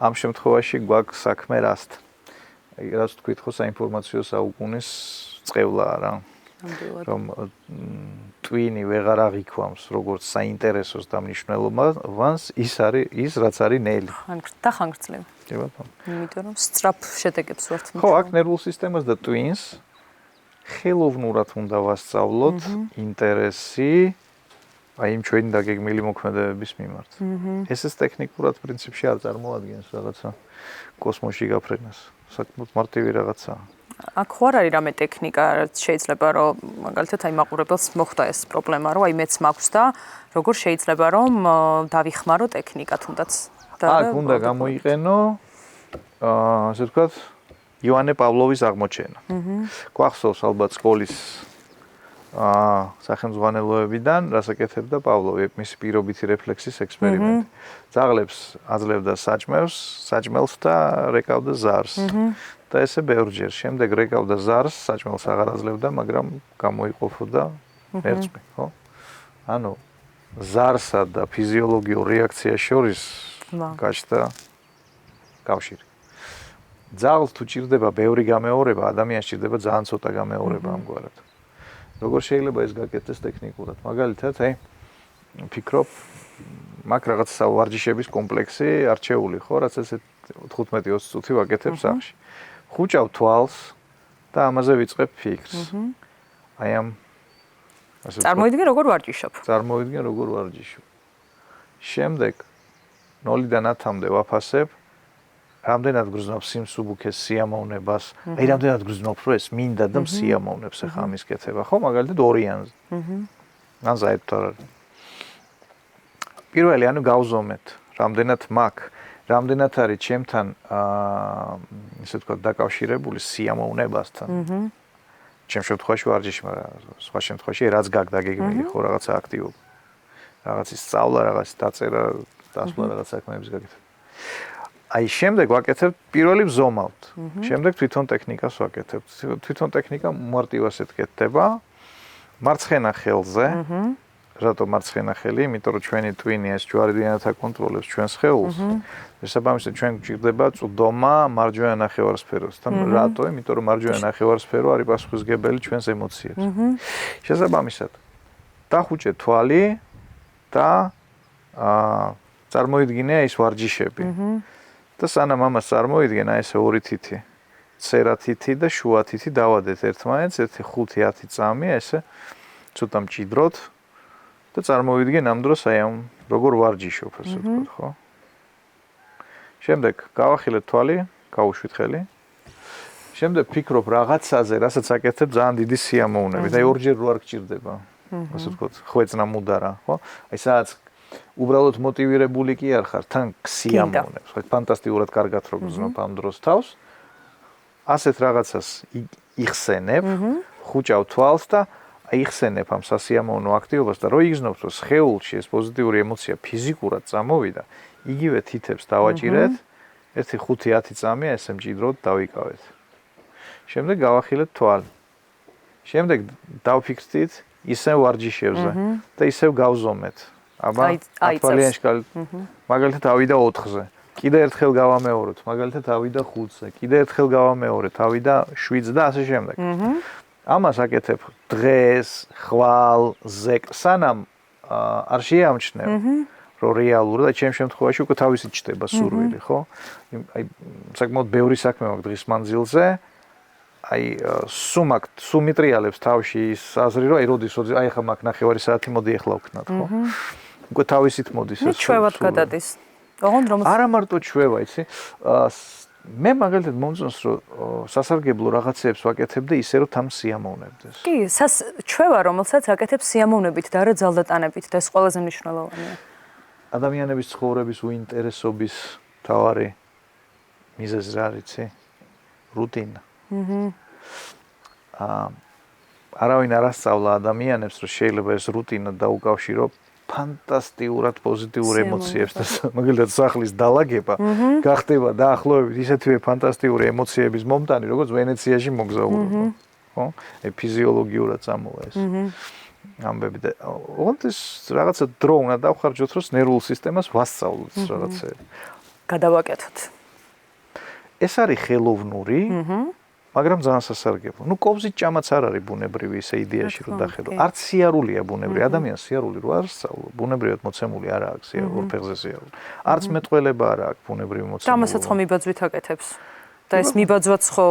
Speaker 2: ამ შემთხვევაში გვაქვს საქმე რასთან. აი, რაც თქვით, ხო, საინფორმაციო საუკუნის წყევლაა რა. რომ ტვინი ვეღარ აღიქვამს, როგორც საინტერესოს და მნიშვნელობას, ის არის ის, რაც არის ნელი.
Speaker 3: და ხანგრძლივი.
Speaker 2: კი ბატონო.
Speaker 3: იმიტომ რომ სწრაფ შედეგებს ვართ
Speaker 2: მოჭრილი. ხო, აქ ნერვულ სისტემას და ტვინს ხელოვნურად უნდა ვასწავლოთ ინტერესი აი იმ ჩვენი დაგეგმილი მოქმედებების მიმართ. ეს ტექნიკურად პრინციპში არ წარმოადგენს რაღაცა კოსმოსში გაფრენას. საკმაოდ მარტივი რაღაცაა.
Speaker 3: აქ ხო არ არის რამე ტექნიკა, რაც შეიძლება რომ მაგალითად აი მაყურებელს მოხდა ეს პრობლემა, რომ აი მეც მაქვს და როგორ შეიძლება რომ დავიხმარო ტექნიკა თუნდაც
Speaker 2: აქ უნდა გამოიყენო ასე ვთქვათ ივანე პავლოვის აღმოჩენა. გვახსოვს ალბათ სკოლის სახელმძღვანელოებიდან, რასაკეთებდა პავლოვი, მისი პირობითი რეფლექსის ექსპერიმენტი. ძაღლებს აძლევდა საჭმელს და რეკავდა ზარს. და ესე ბევრჯერ. შემდეგ რეკავდა ზარს, საჭმელს აღარ აძლევდა, მაგრამ გამოიყოფოდა მერწმი, ხო? ანუ ზარსა და ფიზიოლოგიურ რეაქციას შორის გაჩნდა კავშირი. ძაღლს თუ ჭირდება ბევრი გამეორება, ადამიანს ჭირდება ძალიან ცოტა გამეორება ამგვარად. როგორ შეიძლება ეს გაკეთდეს ტექნიკურად? მაგალითად, აი ფიქრობ, მაგ რაღაც ვარჯიშების კომპლექსი არჩეული, ხო, რაც ესე 15-20 წუთი ვაკეთებ სახში. ხუჭავ თვალს და ამაზე ვიწყებ ფიქრს. აი ამ ასე
Speaker 3: წარმოვიდგენ როგორ ვარჯიშობ.
Speaker 2: შემდეგ 0-დან 10-მდე ვაფასებ, რამდენად გრძნობ სიმსუბუქეს სიამოვნებას, აი რამდენად გრძნობ, რომ ეს მინდა და სიამოვნებს ახლა ამის კეთება, ხო, მაგალითად 2-იანზე. ან საერთოდ არ არის. პირველი, ანუ გავზომეთ, რამდენად მაქვს, რამდენად არის ჩემთან ესე ვთქვათ დაკავშირებული სიამოვნებასთან. ჩემ შემთხვევაში ვარჯიში, მაგრამ სხვა შემთხვევაში რაც გაგდაგეგმილი ხო რაღაცა აქტივობა. რაღაცის სწავლა, რაღაცის დაწერა, დასვლა რაღაც საქმეების გაკეთება. აი შემდეგ ვაკეთებ პირველი ვზომავთ. შემდეგ თვითონ ტექნიკას ვაკეთებ. თვითონ ტექნიკა მარტივასეთ კეთდება. მარცხენა ხელზე. რატო მარცხენა ხელი? იმიტომ რომ ჩვენი ტვინი ეს ჯვარედიანად აკონტროლებს ჩვენს სხეულს. შესაბამისად ჩვენ გვჭირდება წვდომა მარჯვენა ნახევარსფეროსთან. რატო? იმიტომ რომ მარჯვენა ნახევარსფერო არის პასუხისმგებელი ჩვენს ემოციებს. შესაბამისად დახუჭე თვალი და წარმოიდგინე ის ვარჯიშები. და სანამ ამას წარმოიდგენ, აი ესე ორი თითი, წერა თითი და შუა თითი დავადეთ ერთმანეთს, 1-5-10 წამი, ესე ცოტა მჭიდროდ და წარმოვიდგენ ამ დროს აი ამ როგორ ვარჯიშობ, ასე ვთქვათ, ხო? შემდეგ გავახილეთ თვალი, გავუშვით ხელი. შემდეგ ფიქრობ რაღაცაზე, რასაც აკეთებ ძალიან დიდი სიამოვნებით. აი ორჯერ რო არ გჭირდება. ასე ვთქვათ, ხვეწნა მუდარა, ხო? აი სადაც უბრალოდ მოტივირებული კი არ ხარ, თან სიამოვნებს. ხო, ფანტასტიკურად კარგად რო გზნობ ამ დროს თავს. ასეთ რაღაცას იხსენებ, ხუჭავ თვალს და აიხსენებ ამ სასიამოვნო აქტივობას და რო იგრძნობთ, რომ სხეულში ეს პოზიტიური ემოცია ფიზიკურად წამოვიდა, იგივე თითებს დავაჭირეთ, 1-5-10 წამი ესე მჭიდროდ დავიკავეთ. შემდეგ გავახილეთ თვალი. შემდეგ დავფიქრდით ისევ ვარჯიშებზე და ისევ გავზომეთ. აბა, ათვალიანში მაგალითად ავიდა 4-ზე. კიდე ერთხელ გავამეოროთ, მაგალითად ავიდა 5-ზე. კიდე ერთხელ გავამეორეთ, ავიდა 7-ზე და ასე შემდეგ. ამას აკეთებ დღეს, ხვალ, ზეკ, სანამ არ შეამჩნევ, რომ რეალურად და ჩემ შემთხვევაში უკვე თავისით ჩდება სურვილი, ხო? აი, საკმაოდ ბევრი საქმე მაქვს დღის მანძილზე. აი, სუმიტრიალებს თავში ის აზრი, რომ აი, როდის, აი, ახლა მაქვს 9 საათი, მოდი ახლა ვქნათ, ხო? უკვე თავისით მოდის ეს.
Speaker 3: ჩვევად გადადის. ოღონდ რომ
Speaker 2: არა მარტო ჩვევა, იცი? მე მაგალითად მომწონს რომ სასარგებლო რაღაცებს ვაკეთებ და ისე რომ თან სიამოვნებდეს.
Speaker 3: კი, ჩვევა რომელსაც აკეთებ სიამოვნებით და არა ძალდატანებით და ეს ყველაზე მნიშვნელოვანია.
Speaker 2: ადამიანების ცხოვრების უინტერესობის თავარი მიზეზი რა არის, იცი? რუტინა. არავინ არ ასწავლა ადამიანებს რომ შეიძლება ეს რუტინა დაუკავშირო ფანტასტიკურად პოზიტიურ ემოციებს და მაგალითად სახლის დალაგება გახდება დაახლოებით ისეთივე ფანტასტიკური ემოციების მომტანი, როგორც ვენეციაში მოგზაურობა, ხო? აი ფიზიოლოგიურად წამოვა ეს. ამბები და ოღონდ ეს რაღაცა დრო უნდა დავხარჯოთ, რომ ნერვულ სისტემას ვასწავლოთ რაღაცები.
Speaker 3: გადავაკეთოთ.
Speaker 2: ეს არის ხელოვნური, მაგრამ ძალიან სასარგებლო. ნუ კობზით ჭამაც არ არის ბუნებრივი ისე იდეაში რომ დახედო. არც სიარულია ბუნებრივი, ადამიანს სიარული რო არ სწავლო, ბუნებრივად მოცემული არ აქვს ორფეხზე სიარული. არც მეტყველება არ აქვს ბუნებრივი მოცემული.
Speaker 3: ამასაც ხო მიბაძვით აკეთებს. და ეს მიბაძვაც ხო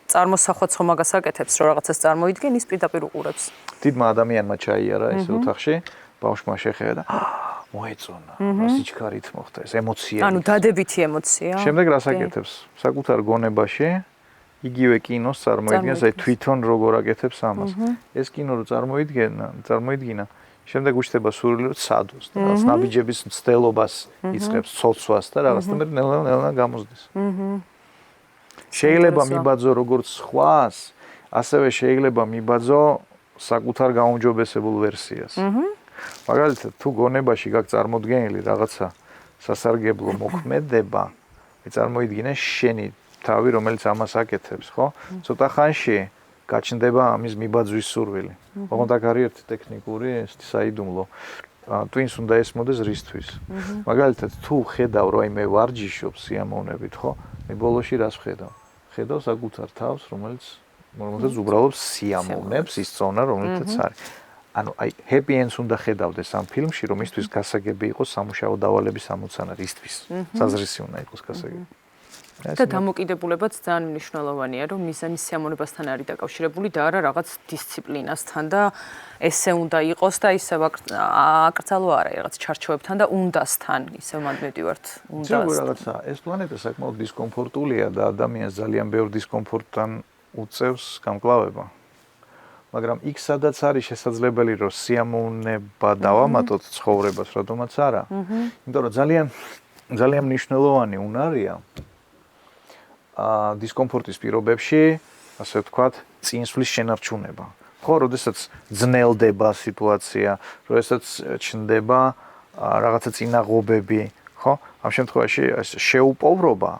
Speaker 3: წარმოსახვაც ხო მაგას აკეთებს, რომ რაღაცას წარმოიდგენ, ის პირდაპირ უყურებს.
Speaker 2: დიდმა ადამიანმა ჩაიარა ეს ოთახში, ბავშვმა შეხედა და მოეწონა. სიჩქარით მოხდა ეს ემოცია.
Speaker 3: ანუ დადებითი ემოცია.
Speaker 2: შემდეგ რას აკეთებს? საკუთარ გონებაში იგივე კინოს წარმოიდგენს, აი თვითონ როგორ აკეთებს ამას. ეს კინო რო წარმოიდგინა, შემდეგ უჩნდება სურვილი რომ ცადოს და რაღაც ნაბიჯების მცდელობას იწყებს, ცოცვას და რაღაც და მე ნელა გამოსდეს. შეიძლება მიბაძო როგორც სხვას, ასევე შეიძლება მიბაძო საკუთარ გაუმჯობესებულ ვერსიას. მაგალითად, თუ გონებაში გაქვს წარმოდგენილი რაღაცა სასარგებლო მოქმედება, წარმოიდგინე შენი თავი, რომელიც ამას აკეთებს, ხო? ცოტა ხანში გაჩნდება ამის მიბაძვის სურვილი. ოღონდ აქ არის ერთი ტექნიკური საიდუმლო. twins უნდა ესმოდეს რისთვის. მაგალითად, თუ ხედავ რომ აი მე ვარჯიშობ სიამოვნებით, ხო? მე ბოლოში რას ვხედავ? ხედავ საკუთარ თავს, რომელიც უბრალოდ სიამოვნებს ის ზონა, რომელიც არის. ანუ აი happy ends უნდა ხედავდეს ამ ფილმში, რომ ისთვის გასაგები იყოს სამუშაო დავალების ამოცანა ისთვის. საზრისი უნდა იყოს გასაგები.
Speaker 3: და დამოკიდებულებაც ძალიან მნიშვნელოვანია, რომ მიზანის სიამოვნებასთან არის დაკავშირებული და არა რაღაც დისციპლინასთან და ესე უნდა იყოს და ისევ აკრძალო არა რაღაც ჩარჩოებთან და უნდასთან, ისევ მანდმედივართ უნდასთან.
Speaker 2: რაღაცა, ეს პლანეტა საკმაოდ დისკომფორტულია და ადამიანს ძალიან ბევრ დისკომფორტთან უწევს გამკლავება. მაგრამ იქ სადაც არის შესაძლებელი რომ სიამოვნება დავამატოთ ცხოვრებას, რადგანაც არა. იმიტომ რომ ძალიან მნიშვნელოვანი უნარია დისკომფორტის პირობებში, ასე ვთქვათ, წინსვლის შენარჩუნება. ხო, როდესაც ძნელდება სიტუაცია, როდესაც ჩნდება რაღაცა წინაღობები, ხო? ამ შემთხვევაში შეუპოვრობა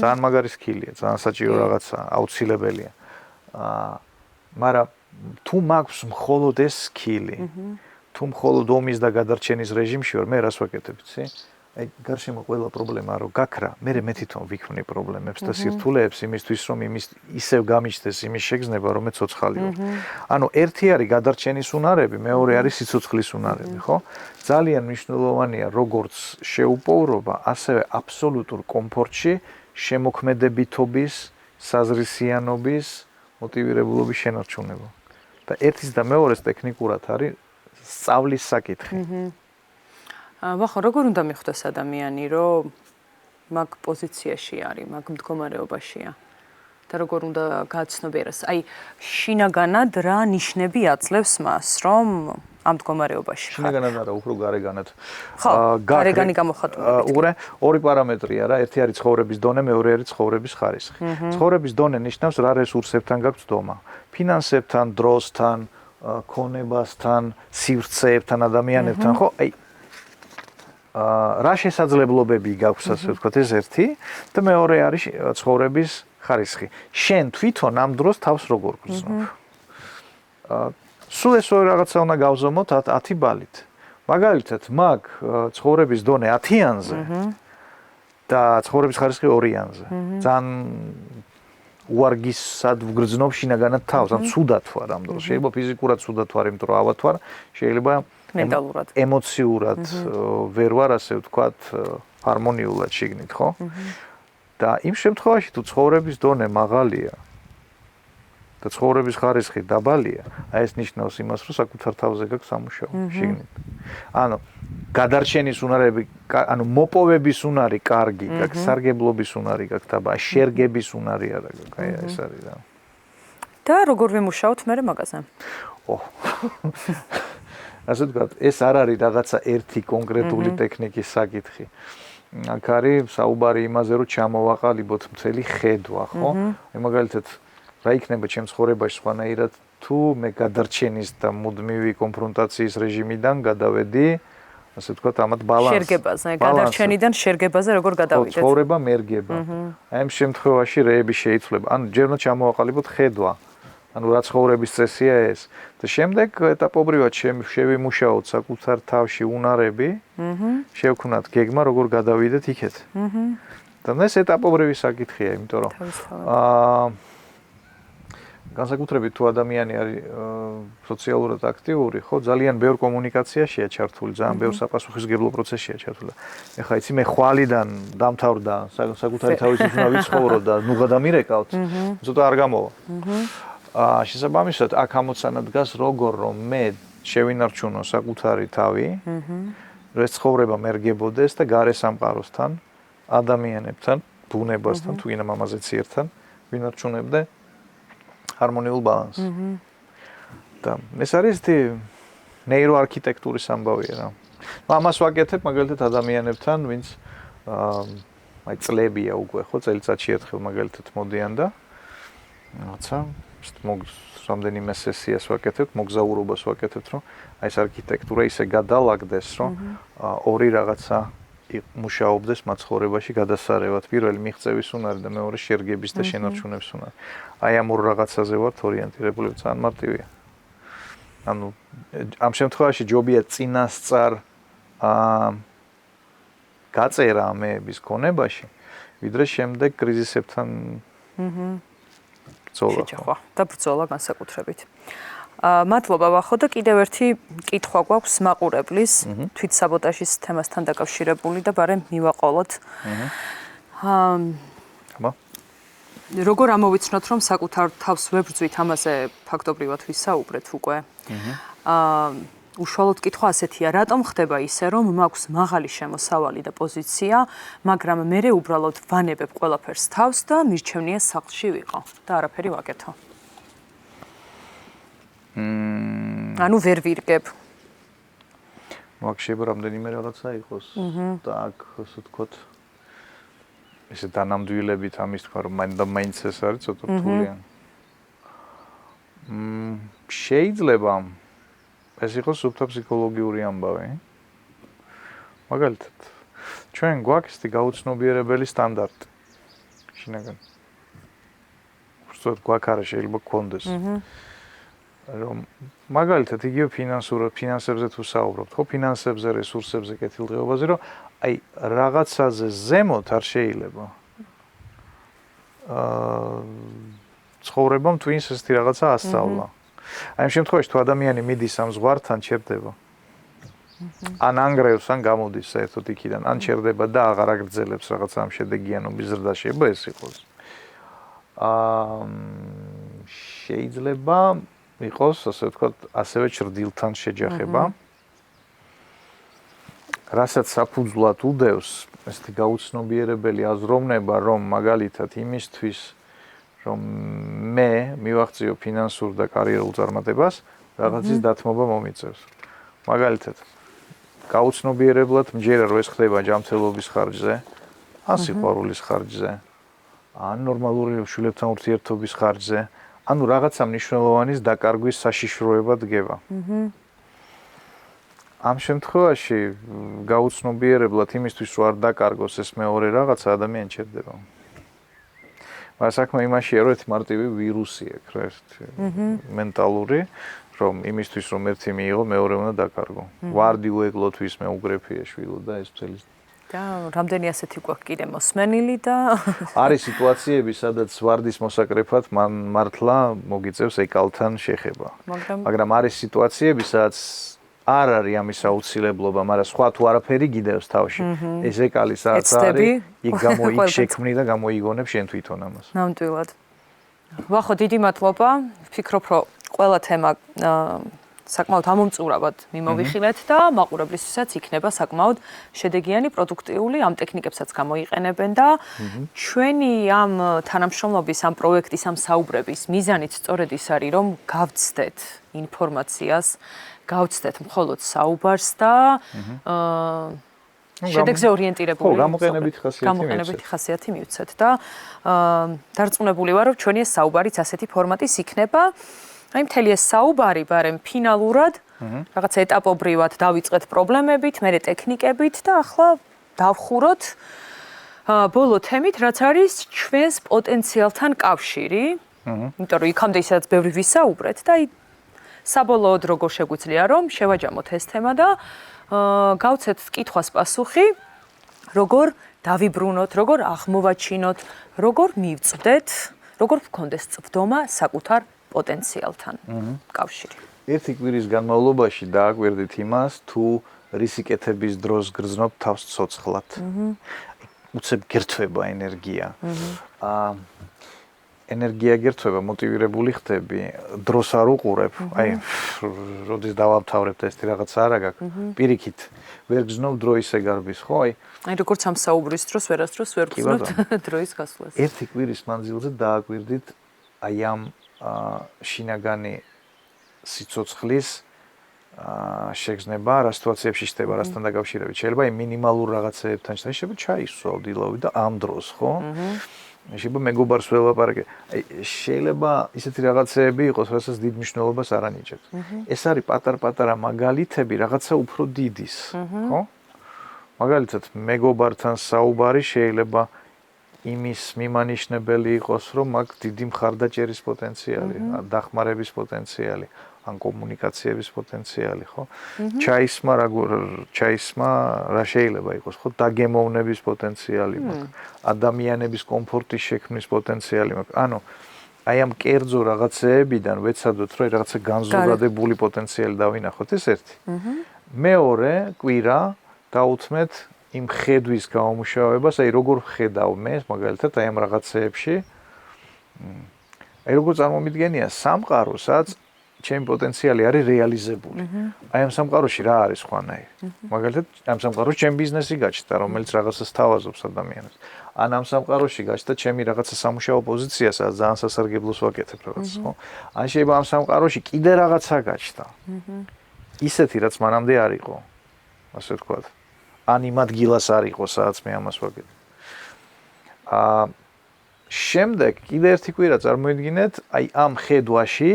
Speaker 2: ძალიან მაგარი სკილია, ძალიან საჭირო რაღაცა, აუცილებელია. მაგრამ თუ მაქვს მხოლოდ ეს სკილი, თუ მხოლოდ ომის და გადარჩენის რეჟიმში ვარ, მე რას ვაკეთებ, იცი? აი, გარშემო ყველა პრობლემა რო გაქრა, მე თვითონ ვიქმნი პრობლემებს და სირთულეებს იმისთვის, რომ ისევ გამიჩნდეს იმის შეგრძნება, რომ მე ცოცხალი ვარ. ანუ ერთი არის გადარჩენის უნარები, მეორე არის სიცოცხლის უნარები, ხო? ძალიან მნიშვნელოვანია როგორც შეუპოვრობა, ასევე აბსოლუტურ კომფორტში შემოქმედებითობის, საზრისიანობის, მოტივირებულობის შენარჩუნება. და ერთის და მეორეს ტექნიკურად არის სწავლის საკითხი.
Speaker 3: ვახო, როგორ უნდა მიხვდეს ადამიანი, რომ მაგ პოზიციაში არის, მაგ მდგომარეობაშია და როგორ უნდა გააცნობიეროს? აი, შინაგანად რა ნიშნები აძლევს მას, რომ ამ მდგომარეობაში ხარ?
Speaker 2: შინაგანად არა, უფრო გარეგანად.
Speaker 3: ხო, გარეგანი გამოხატულებით.
Speaker 2: უყურე, ორი პარამეტრია რა, ერთი არის ცხოვრების დონე, მეორე არის ცხოვრების ხარისხი. ცხოვრების დონე ნიშნავს რა რესურსებთან გაქვს დომა. ფინანსებთან, დროსთან, ქონებასთან, სივრცეებთან, ადამიანებთან, ხო? აი რა შესაძლებლობები გაქვს, ასე ვთქვათ, ეს ერთი და მეორე არის ცხოვრების ხარისხი. შენ თვითონ ამ დროს თავს როგორ გრძნობ? სულ ეს ორი რაღაცა უნდა გავზომოთ 10 ბალით. მაგალითად, მაგ ცხოვრების დონე 10-იანზე და ცხოვრების ხარისხი 2-იანზე. ძალიან უარგისად ვგრძნობ შინაგანად თავს, ან ცუდად ვარ ამ დროს. შეიძლება ფიზიკურად ცუდად ვარ, იმიტომ რომ ავად ვარ, შეიძლება
Speaker 3: მენტალურად,
Speaker 2: ემოციურად ვერ ვარ, ასე ვთქვათ, ჰარმონიულად შიგნით, ხო? და იმ შემთხვევაში თუ ცხოვრების დონე მაღალია და ცხოვრების ხარისხი დაბალია, აი ეს ნიშნავს იმას, რომ საკუთარ თავზე გაქვს სამუშაო შიგნით. ანუ გადარჩენის უნარები, ანუ მოპოვების უნარი კარგი, გაქვს სარგებლობის უნარი, გაქვს დაბალი, შერგების უნარი არა გაქვს, აი ეს არის რა.
Speaker 3: და როგორ ვიმუშაოთ მე მაგაზე?
Speaker 2: ასე ვთქვათ, ეს არ არის რაღაცა ერთი კონკრეტული ტექნიკის საკითხი. აქ არის საუბარი იმაზე, რომ ჩამოვაყალიბოთ მთელი ხედვა, ხო? მაგალითად, რა იქნება ჩემს ცხოვრებაში სხვანაირად, თუ მე გადარჩენის და მუდმივი კონფრონტაციის რეჟიმიდან გადავედი, ასე ვთქვათ, ამათ ბალანსს.
Speaker 3: შერგებაზე, გადარჩენიდან შერგებაზე როგორ გადავიდეთ?
Speaker 2: ცხოვრება მერგება. აი ამ შემთხვევაში რეები შეიცვლება. ანუ ჯერ უნდა ჩამოვაყალიბოთ ხედვა. ანუ რა ცხოვრების წესია ეს და შემდეგ ეტაპობრივად შევიმუშაოთ საკუთარ თავში უნარები, შევქვნათ გეგმა როგორ გადავიდეთ იქეთ. და ეს ეტაპობრივი საკითხია, იმიტომ რომ განსაკუთრებით თუ ადამიანი არის სოციალურად აქტიური, ხო, ძალიან ბევრ კომუნიკაციაშია ჩართული, ძალიან ბევრ საპასუხისმგებლო პროცესშია ჩართული. ეხლა იცი მე ხვალიდან დამთავრდა საკუთარი თავისთვის უნდა ვიცხოვრო და ნუ გადამირეკავთ, ცოტა არ გამოვა. შესაბამისად, აქ ამოცანა დგას როგორ რომ მე შევინარჩუნო საკუთარი თავი, რომ ეს ცხოვრება მერგებოდეს და გარე სამყაროსთან, ადამიანებთან, ბუნებასთან, თუ გინდა მამაზეც ერთთან ვინარჩუნებდე ჰარმონიულ ბალანსს. და ეს არის ერთი ნეიროარქიტექტურის ამბავია რა. ამას ვაკეთებ მაგალითად ადამიანებთან, ვინც აი წლებია უკვე ხო წელიწადში ერთხელ მაგალითად მოდიან და რაცა რამდენიმე სესიას ვაკეთებ, მოგზაურობას ვაკეთებ, რომ აი ეს არქიტექტურა ისე გადალაგდეს, რომ ორი რაღაცა მუშაობდეს მაცხოვრებაში გადასარევად. პირველი მიღწევის უნარი და მეორე შერგების და შენარჩუნების უნარი. აი ამ ორ რაღაცაზე ვართ ორიენტირებული, ძალიან მარტივია. ანუ ამ შემთხვევაში ჯობია წინასწარ გაწერა ამეების ქონებაში, ვიდრე შემდეგ კრიზისებთან
Speaker 3: შეჯახვა და ბრძოლა განსაკუთრებით. მადლობა ვახო და კიდევ ერთი კითხვა გვაქვს მაყურებლის თვითსაბოტაჟის თემასთან დაკავშირებული და ბარემ მივაყოლოთ. როგორ ამოვიცნოთ, რომ საკუთარ თავს ვებრძვით, ამაზე ფაქტობრივად ვისაუბრეთ უკვე. უშუალოდ კითხვა ასეთია, რატომ ხდება ისე, რომ მაქვს მაღალი შემოსავალი და პოზიცია, მაგრამ მერე უბრალოდ ვანებებ ყველაფერს თავს და მირჩევნია სახლში ვიყო და არაფერი ვაკეთო. ანუ ვერ ვირგებ.
Speaker 2: მაგ შეიძლება რამდენიმე რაღაცა იყოს და აქ ასე ვთქვათ ესე დანამდვილებით ამის თქვა რომ მაინც ეს არის ცოტა რთულია. შეიძლება ეს იყოს სუფთა ფსიქოლოგიური ამბავი. მაგალითად, ჩვენ გვაქვს ისეთი გაუცნობიერებელი სტანდარტი. შინაგან. უბრალოდ გვაქვს არა შეიძლება გქონდეს. რომ მაგალითად იგივე ფინანსებზე თუ საუბრობთ, ხო, ფინანსებზე, რესურსებზე, კეთილდღეობაზე, რომ აი რაღაცაზე ზემოთ არ შეიძლება. ცხოვრებამ twins ესეთი რაღაცა ასწავლა. აი ამ შემთხვევაში თუ ადამიანი მიდის ამ ზღვართან ჩერდება. ან ანგრევს, ან გამოდის საერთოდ იქიდან, ან ჩერდება და აღარ აგრძელებს რაღაცა ამ შედეგიანობის ზრდა შეიძლება ეს იყოს. შეიძლება იყოს, ასე ვთქვათ, ასევე ჭრდილთან შეჯახება. რასაც საფუძვლად უდევს ესეთი გაუცნობიერებელი აზროვნება, რომ მაგალითად იმისთვის, რომ მე მივაღწიო ფინანსურ და კარიერულ წარმატებას, რაღაცის დათმობა მომიწევს. მაგალითად, გაუცნობიერებლად მჯერა რომ ეს ხდება ჯანმრთელობის ხარჯზე, ან სიყვარულის ხარჯზე, ან ნორმალური შვილებთან ურთიერთობის ხარჯზე, ანუ რაღაცა მნიშვნელოვანის დაკარგვის საშიშროება დგება. ამ შემთხვევაში გაუცნობიერებლად იმისთვის რომ არ დაკარგოს ეს მეორე რაღაცა ადამიანი ჩერდება. მაგრამ საქმე იმაშია რომ ერთი მარტივი ვირუსი აქვს რა ერთი მენტალური რომ იმისთვის რომ ერთი მიიღო მეორე უნდა დაკარგო. ვარდი უეკლოთ ვისმე უგრეფია შვილო და ეს მთელი
Speaker 3: და რამდენი ასეთი გვაქვს კიდე მოსმენილი და
Speaker 2: არის სიტუაციები სადაც ვარდის მოსაკრეფად მან მართლა მოგიწევს ეკალთან შეხება. მაგრამ არის სიტუაციები სადაც არ არის ამის აუცილებლობა, მაგრამ სხვა თუ არაფერი გიდევს თავში. ეს ეკალი სადაც არის, იქ შექმნი და გამოიგონებ შენ თვითონ ამას.
Speaker 3: ნამდვილად. ვახო, დიდი მადლობა. ვფიქრობ, რომ ყველა თემა საკმაოდ ამომწურავად მიმოვიხილეთ და მაყურებლისთვისაც იქნება საკმაოდ შედეგიანი, პროდუქტიული, ამ ტექნიკებსაც გამოიყენებენ და ჩვენი ამ თანამშრომლობის, ამ პროექტის, ამ საუბრების მიზანიც სწორედ ის არის, რომ გავცდეთ ინფორმაციას, გავცდეთ მხოლოდ საუბარს და შედეგზე ორიენტირებული გამოყენებითი ხასიათი მივცეთ და დარწმუნებული ვარ, რომ ჩვენი ეს საუბარიც ასეთი ფორმატის იქნება. აი მთელი ეს საუბარი, ბარემ ფინალურად რაღაც ეტაპობრივად დავიწყეთ პრობლემებით, მერე ტექნიკებით და ახლა დავხუროთ ბოლო თემით, რაც არის ჩვენს პოტენციალთან კავშირი. იმიტომ რომ იქამდე ისაც ბევრი ვისაუბრეთ და აი საბოლოოდ როგორ შეგვიძლია რომ შევაჯამოთ ეს თემა და გავცეთ კითხვას პასუხი, როგორ დავიბრუნოთ, როგორ აღმოვაჩინოთ, როგორ მივწვდეთ, როგორ ვქონდეს წვდომა საკუთარ პოტენციალთან კავშირი.
Speaker 2: ერთი კვირის განმავლობაში დააკვირდით იმას, თუ რისიკეთების დროს გრძნობ თავს ცოცხლად. უცებ გერთვება ენერგია. ენერგია გერთვება, მოტივირებული ხდები, დროს არ უყურებ, აი, როდის დავამთავრებ და ეს რაღაცა არა გაქვს, პირიქით, ვერ გზნობ დროის ეგარბის, ხო?
Speaker 3: აი, როგორც ამ საუბრის დროს ვერასდროს ვერ გრძნობთ დროის გასვლას.
Speaker 2: ერთი კვირის მანძილზე დააკვირდით აი ამ შინაგანი სიცოცხლის შეგრძნება რა სიტუაციებში ხდება, რასთან დაკავშირებით. შეიძლება აი მინიმალურ რაღაცეებთან შეიძლება ჩაისვავ დილოვი და ამ დროს, ხო? შეიძლება მეგობარს ველაპარაკე. აი შეიძლება ისეთი რაღაცეები იყოს, რასაც დიდ მნიშვნელობას არ ანიჭებს. ეს არის პატარ-პატარა მაგალითები რაღაცა უფრო დიდის, ხო? მაგალითად, მეგობართან საუბარი შეიძლება იმის მიმანიშნებელი იყოს, რომ აქ დიდი მხარდაჭერის პოტენციალი, დახმარების პოტენციალი, ან კომუნიკაციების პოტენციალი, ხო? ჩაისმა რა შეიძლება იყოს, ხო? დაგემოვნების პოტენციალი მაქვს, ადამიანების კომფორტის შექმნის პოტენციალი მაქვს. ანუ აი ამ კერძო რაღაცეებიდან ვეცადოთ, რომ რაღაცა განზოგადებული პოტენციალი დავინახოთ, ეს ერთი. მეორე კვირა დაუთმეთ იმ ხედვის გაუმუშავებას, აი როგორ ხედავ მე, მაგალითად, აი ამ რაღაცეებში. აი როგორ წარმომიდგენია სამყაროსაც ჩემი პოტენციალი არის რეალიზებული. აი ამ სამყაროში რა არის ხვანაირი? მაგალითად, ამ სამყაროში ჩემი ბიზნესი გაჩნდა, რომელიც რაღაცას თავაზობს ადამიანებს. ან ამ სამყაროში გაჩნდა ჩემი რაღაცა სამუშაო პოზიცია, სადაც ძალიან სასარგებლოს ვაკეთებ რაღაცას, ხო? ან შეიძლება ამ სამყაროში კიდე რაღაცა გაჩნდა. ისეთი, რაც მანამდე არ იყო. ასე ვთქვათ. ან იმ ადგილას არ იყო, სადაც მე ამას ვაკეთებ. შემდეგ კიდე ერთი კვირა წარმოიდგინეთ, აი ამ ხედვაში,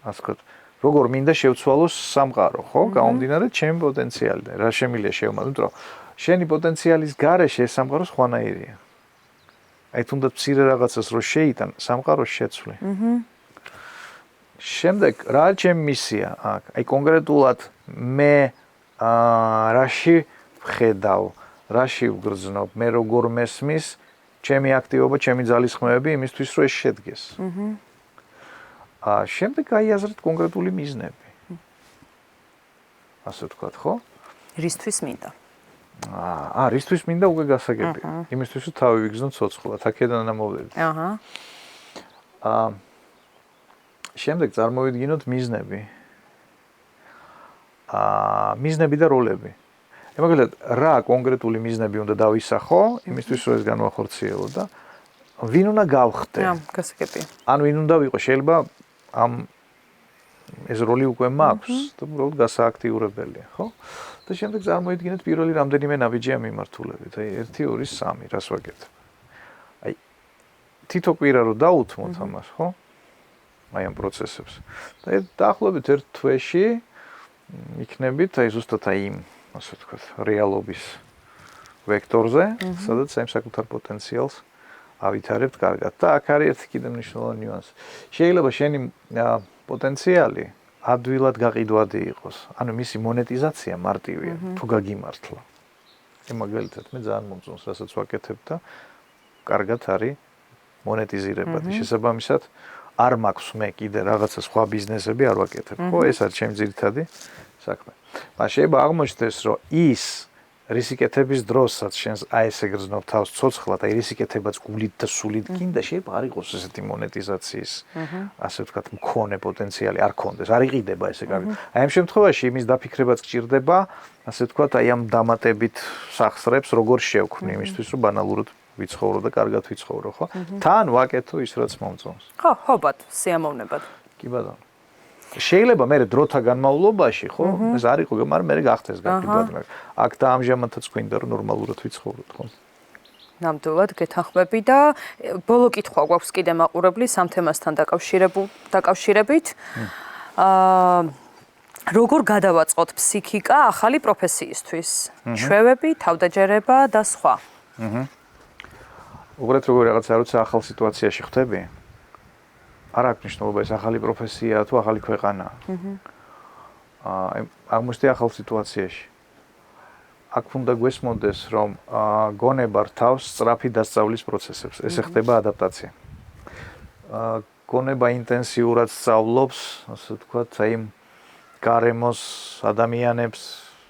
Speaker 2: ასე ვთქვათ, როგორ მინდა შევცვალოს სამყარო, ხო? გამომდინარე ჩემი პოტენციალიდან, რა შემიძლია შევმალო, იმიტომ რომ შენი პოტენციალის გარეშე ეს სამყარო სხვანაირია. აი თუნდაც მცირე რაღაცას რო შეიტან, სამყაროს შეცვლი. შემდეგ რა ჩემი მისია აქ? აი კონკრეტულად მე რაში ვხედავ, რაში ვგრძნობ, მე როგორ მესმის ჩემი აქტივობა, ჩემი ძალისხმევები იმისთვის, რომ ეს შედგეს. შემდეგ გაიაზრეთ კონკრეტული მიზნები. ასე ვთქვათ, ხო?
Speaker 3: რისთვის მინდა?
Speaker 2: რისთვის მინდა უკვე გასაგებია. იმისთვის, რომ თავი ვიგრძნო ცოცხლად, აქედან ამოვდებით. შემდეგ წარმოვიდგინოთ მიზნები. მიზნები და როლები. მაგალითად, რა კონკრეტული მიზნები უნდა დავისახო, იმისთვის რომ ეს განვახორციელო და ვინ უნდა გავხდე?
Speaker 3: გასაგებია.
Speaker 2: ან ვინ უნდა ვიყო, შეიძლება ამ ეს როლი უკვე მაქვს და უბრალოდ გასააქტიურებელია, ხო? და შემდეგ წარმოიდგინეთ პირველი რამდენიმე ნაბიჯია მიმართულებით. აი 1 2 3 რას ვაკეთებ? აი თითო კვირა რო დაუთმოთ ამას, ხო? აი ამ პროცესებს. და დაახლოებით 1 თვეში იქნებით აი ზუსტად აი იმ, ასე ვთქვათ, რეალობის ვექტორზე, სადაც აი საკუთარ პოტენციალს ავითარებთ კარგად. და აქ არის ერთი კიდევ მნიშვნელოვანი ნიუანსი. შეიძლება შენი პოტენციალი ადვილად გაყიდვადი იყოს. ანუ მისი მონეტიზაცია მარტივია, თუ გაგიმართლა. მაგალითად, მე ძალიან მომწონს, რასაც ვაკეთებ და კარგად არის მონეტიზირებადი. შესაბამისად, არ მაქვს მე კიდე რაღაცა სხვა ბიზნესები არ ვაკეთებ, ხო? ეს არის ჩემი ძირითადი საქმე. მაგრამ შეიძლება აღმოჩნდეს, რომ ის რისიკეთების დროსაც შენს აი ესე გრძნობ თავს ცოცხლად, აი რისიკეთებაც გულით და სულით გინდა, შეიძლება არ იყოს ესეთი მონეტიზაციის, ასე ვთქვათ, მქონე პოტენციალი არ ქონდეს, არ იყიდება ესე კარგად. აი ამ შემთხვევაში იმის დაფიქრებაც გჭირდება, ასე ვთქვათ, აი ამ დამატებით სახსრებს როგორ შევქმნი იმისთვის, რომ ბანალურად ვიცხოვრო და კარგად ვიცხოვრო, ხო? თან ვაკეთო ის, რაც მომწონს.
Speaker 3: ხო, ხობად, სიამოვნებად.
Speaker 2: კი ბატონო. შეიძლება მე დროთა განმავლობაში, ხო? ეს არ იყო, მაგრამ მე გახდეს გაკეთებადი, მაგრამ აქ და ამჟამადაც გვინდა რომ ნორმალურად ვიცხოვროთ, ხო?
Speaker 3: ნამდვილად გეთანხმები და ბოლო კითხვა გვაქვს კიდე მაყურებლის ამ თემასთან დაკავშირებით. როგორ გადავაწყოთ ფსიქიკა ახალი პროფესიისთვის? ჩვევები, თავდაჯერება და სხვა.
Speaker 2: უბრალოდ როგორ რაღაცა არ ვიცი ახალ სიტუაციაში ხდები? არ აქვს მნიშვნელობა ეს ახალი პროფესია თუ ახალი ქვეყანა. აღმოჩნდი ახალ სიტუაციაში. აქ უნდა გვესმოდეს, რომ გონება რთავს სწრაფი დასწავლის პროცესებს. ესე ხდება ადაპტაცია. გონება ინტენსიურად სწავლობს, ასე ვთქვათ, აი გარემოს ადამიანებს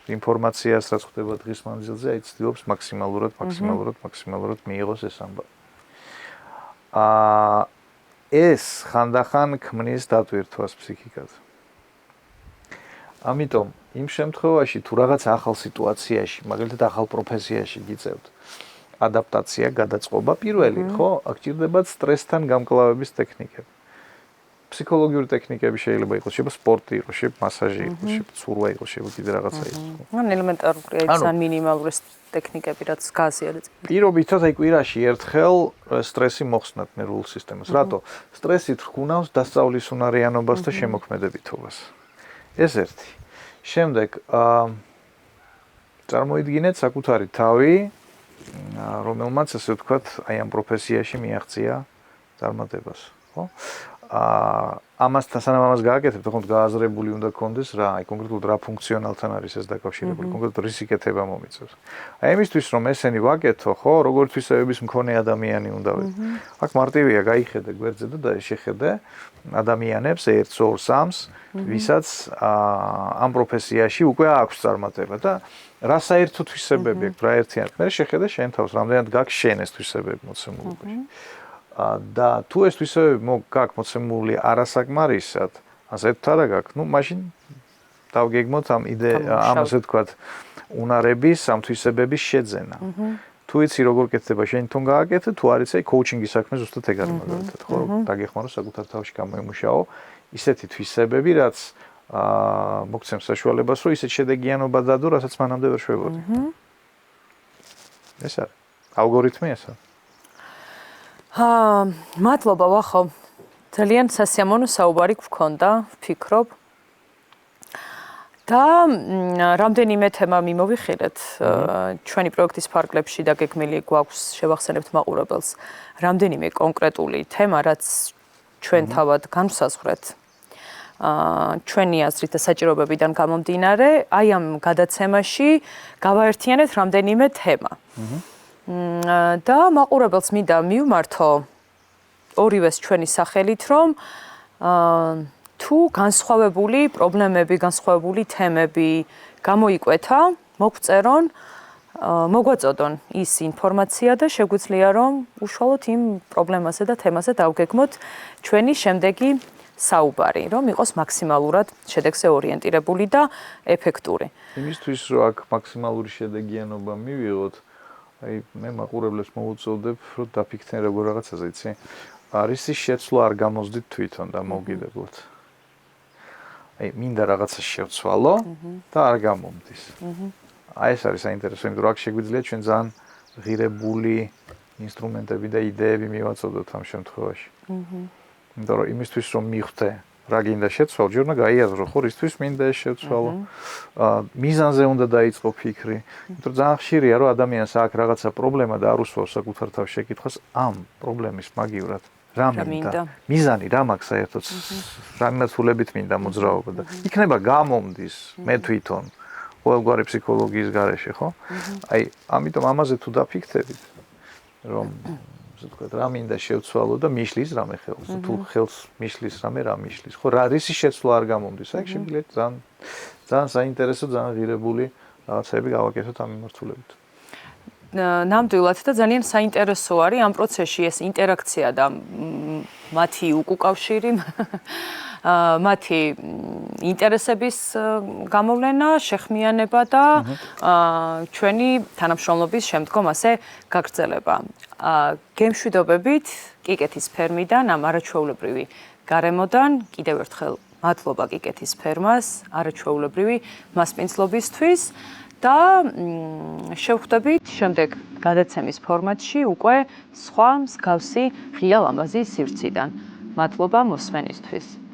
Speaker 2: ინფორმაციას, რაც ხდება დღის მანძილზე, აი ცდილობს მაქსიმალურად მიიღოს ეს ამბავი. ეს ხანდახან ქმნის დატვირთვას ფსიქიკაზე. ამიტომ იმ შემთხვევაში თუ რაღაც ახალ სიტუაციაში, მაგალითად ახალ პროფესიაში გიწევთ ადაპტაცია, გადაწყობა პირველი, ხო? აქ ჭირდებათ სტრესთან გამკლავების ტექნიკები. ფსიქოლოგიური ტექნიკები შეიძლება იყოს, შეიძლება სპორტი იყოს, შეიძლება მასაჟი იყოს, შეიძლება ცურვა იყოს, შეიძლება კიდე რაღაცა იყოს.
Speaker 3: ან ელემენტარული ან მინიმალური ტექნიკები რაც გააზიარეთ.
Speaker 2: პირობითად აი კვირაში ერთხელ სტრესი მოხსნათ ნერვულ სისტემას. რატო? სტრესი თრგუნავს დასწავლის უნარიანობას და შემოქმედებითობას. ეს ერთი. შემდეგ წარმოიდგინეთ საკუთარი თავი, რომელმაც ასე ვთქვათ, აი ამ პროფესიაში მიაღწია წარმატებას, ხო? ამასთან სანამ ამას გააკეთებთ, ხომ გააზრებული უნდა გქონდეს რა, აი კონკრეტულად რა ფუნქციონალთან არის ეს დაკავშირებული, კონკრეტულად რის იკეთება მომიწევს. აი იმისთვის რომ ესენი ვაკეთო, ხო, როგორც თვისებების მქონე ადამიანი უნდა ვიყო. აქ მარტივია, გაიხედე გვერდზე და შეხედე ადამიანებს 1, 2, 3-ს, ვისაც ამ პროფესიაში უკვე აქვს წარმატება და რა საერთო თვისებები აქვს, რა ერთიანად. მე შეხედე შენ თავს, რამდენად გაქვს შენ ეს თვისებები მოცემულობაში. და თუ ეს თვისებები გაქვს მოცემული არასაკმარისად, ასეთ არა გაქვს, ну, მაშინ დავგეგმოთ ამ ამას ვთქვათ, უნარების, ამ თვისებების შეძენა. თუ იცი როგორ კეთდება შენ თვითონ გააკეთე, თუ არ იცი, აი კოუჩინგის საქმე ზუსტად ეგ არის მაგალითად, ხო? დაგეხმარო საკუთარ თავში გამოიმუშაო ისეთი თვისებები, რაც მოგცემს საშუალებას, რომ ისეთ შედეგიანობა დადო, რასაც მანამდე ვერ შვებოდი. ეს არის ალგორითმი ესა.
Speaker 3: მადლობა ვახო. ძალიან სასიამოვნო საუბარი გქონდა, ვფიქრობ. და რამდენიმე თემა მიმოვიხილეთ ჩვენი პროექტის ფარგლებში და გეგმილი გვაქვს შევახსენებთ მაყურებელს. რამდენიმე კონკრეტული თემა, რაც ჩვენ თავად განვსაზღვრეთ. ჩვენი აზრით და საჭიროებებიდან გამომდინარე, აი ამ გადაცემაში გავაერთიანეთ რამდენიმე თემა. და მაყურებელს მინდა მივმართო ორივეს ჩვენი სახელით, რომ თუ განსხვავებული პრობლემები, განსხვავებული თემები გამოიკვეთა, მოგწერონ, მოგვაწოდონ ის ინფორმაცია და შეგვიძლია რომ უშუალოდ იმ პრობლემაზე და თემაზე დავგეგმოთ ჩვენი შემდეგი საუბარი, რომ იყოს მაქსიმალურად შედეგზე ორიენტირებული და ეფექტური.
Speaker 2: იმისთვის რომ აქ მაქსიმალური შედეგიანობა მივიღოთ, აი მე მაყურებლებს მოვუწოდებ, რომ დაფიქრდნენ როგორ რაღაცაზე, იცი? არის ის შეცვლა არ გამოსდით თვითონ და მოგიდებლოთ. აი მინდა რაღაცა შევცვალო და არ გამომდის. აი ეს არის საინტერესო, იმიტომ რომ აქ შეგვიძლია ჩვენ ძალიან ღირებული ინსტრუმენტები და იდეები მივაწოდოთ ამ შემთხვევაში. იმიტომ რომ იმისთვის რომ მიხვდე რა გინდა შეცვალო, ჯერ უნდა გაიაზრო, ხო, რისთვის მინდა ეს შევცვალო. მიზანზე უნდა დაიწყო ფიქრი. იმიტომ რომ ძალიან ხშირია რომ ადამიანს აქვს რაღაცა პრობლემა და არ უსვავს საკუთარ თავს შეკითხვას ამ პრობლემის მაგივრად. რა მინდა? მიზანი რა მაქვს საერთოდ? რა მიმართულებით მინდა მოძრაობა და იქნება გამომდის მე თვითონ ყოველგვარი ფსიქოლოგიის გარეშე, ხო? აი, ამიტომ ამაზე თუ დაფიქრდებით, რომ ასე ვთქვათ, რა მინდა შევცვალო და მიშლის რამე ხელს. თუ ხელს მიშლის რამე, რა მიშლის, ხო? რა რისი შეცვლა არ გამომდის? აი, შეგვიძლია ძალიან საინტერესო, ძალიან ღირებული რაღაცები გავაკეთოთ ამ მიმართულებით.
Speaker 3: ნამდვილად და ძალიან საინტერესო არის ამ პროცესში ეს ინტერაქცია და მათი უკავშირი მათი ინტერესების გამოვლენა, შეხმიანება და ჩვენი თანამშრომლობის შემდგომ ასე გაგრძელება. გემშვიდობებით კიკეთის ფერმიდან, ამ არაჩვეულებრივი გარემოდან კიდევ ერთხელ მადლობა კიკეთის ფერმას არაჩვეულებრივი მასპინძლობისთვის. და შევხვდებით შემდეგ გადაცემის ფორმატში უკვე სხვა მსგავსი ღია ლამაზი სივრციდან. მადლობა მოსმენისთვის.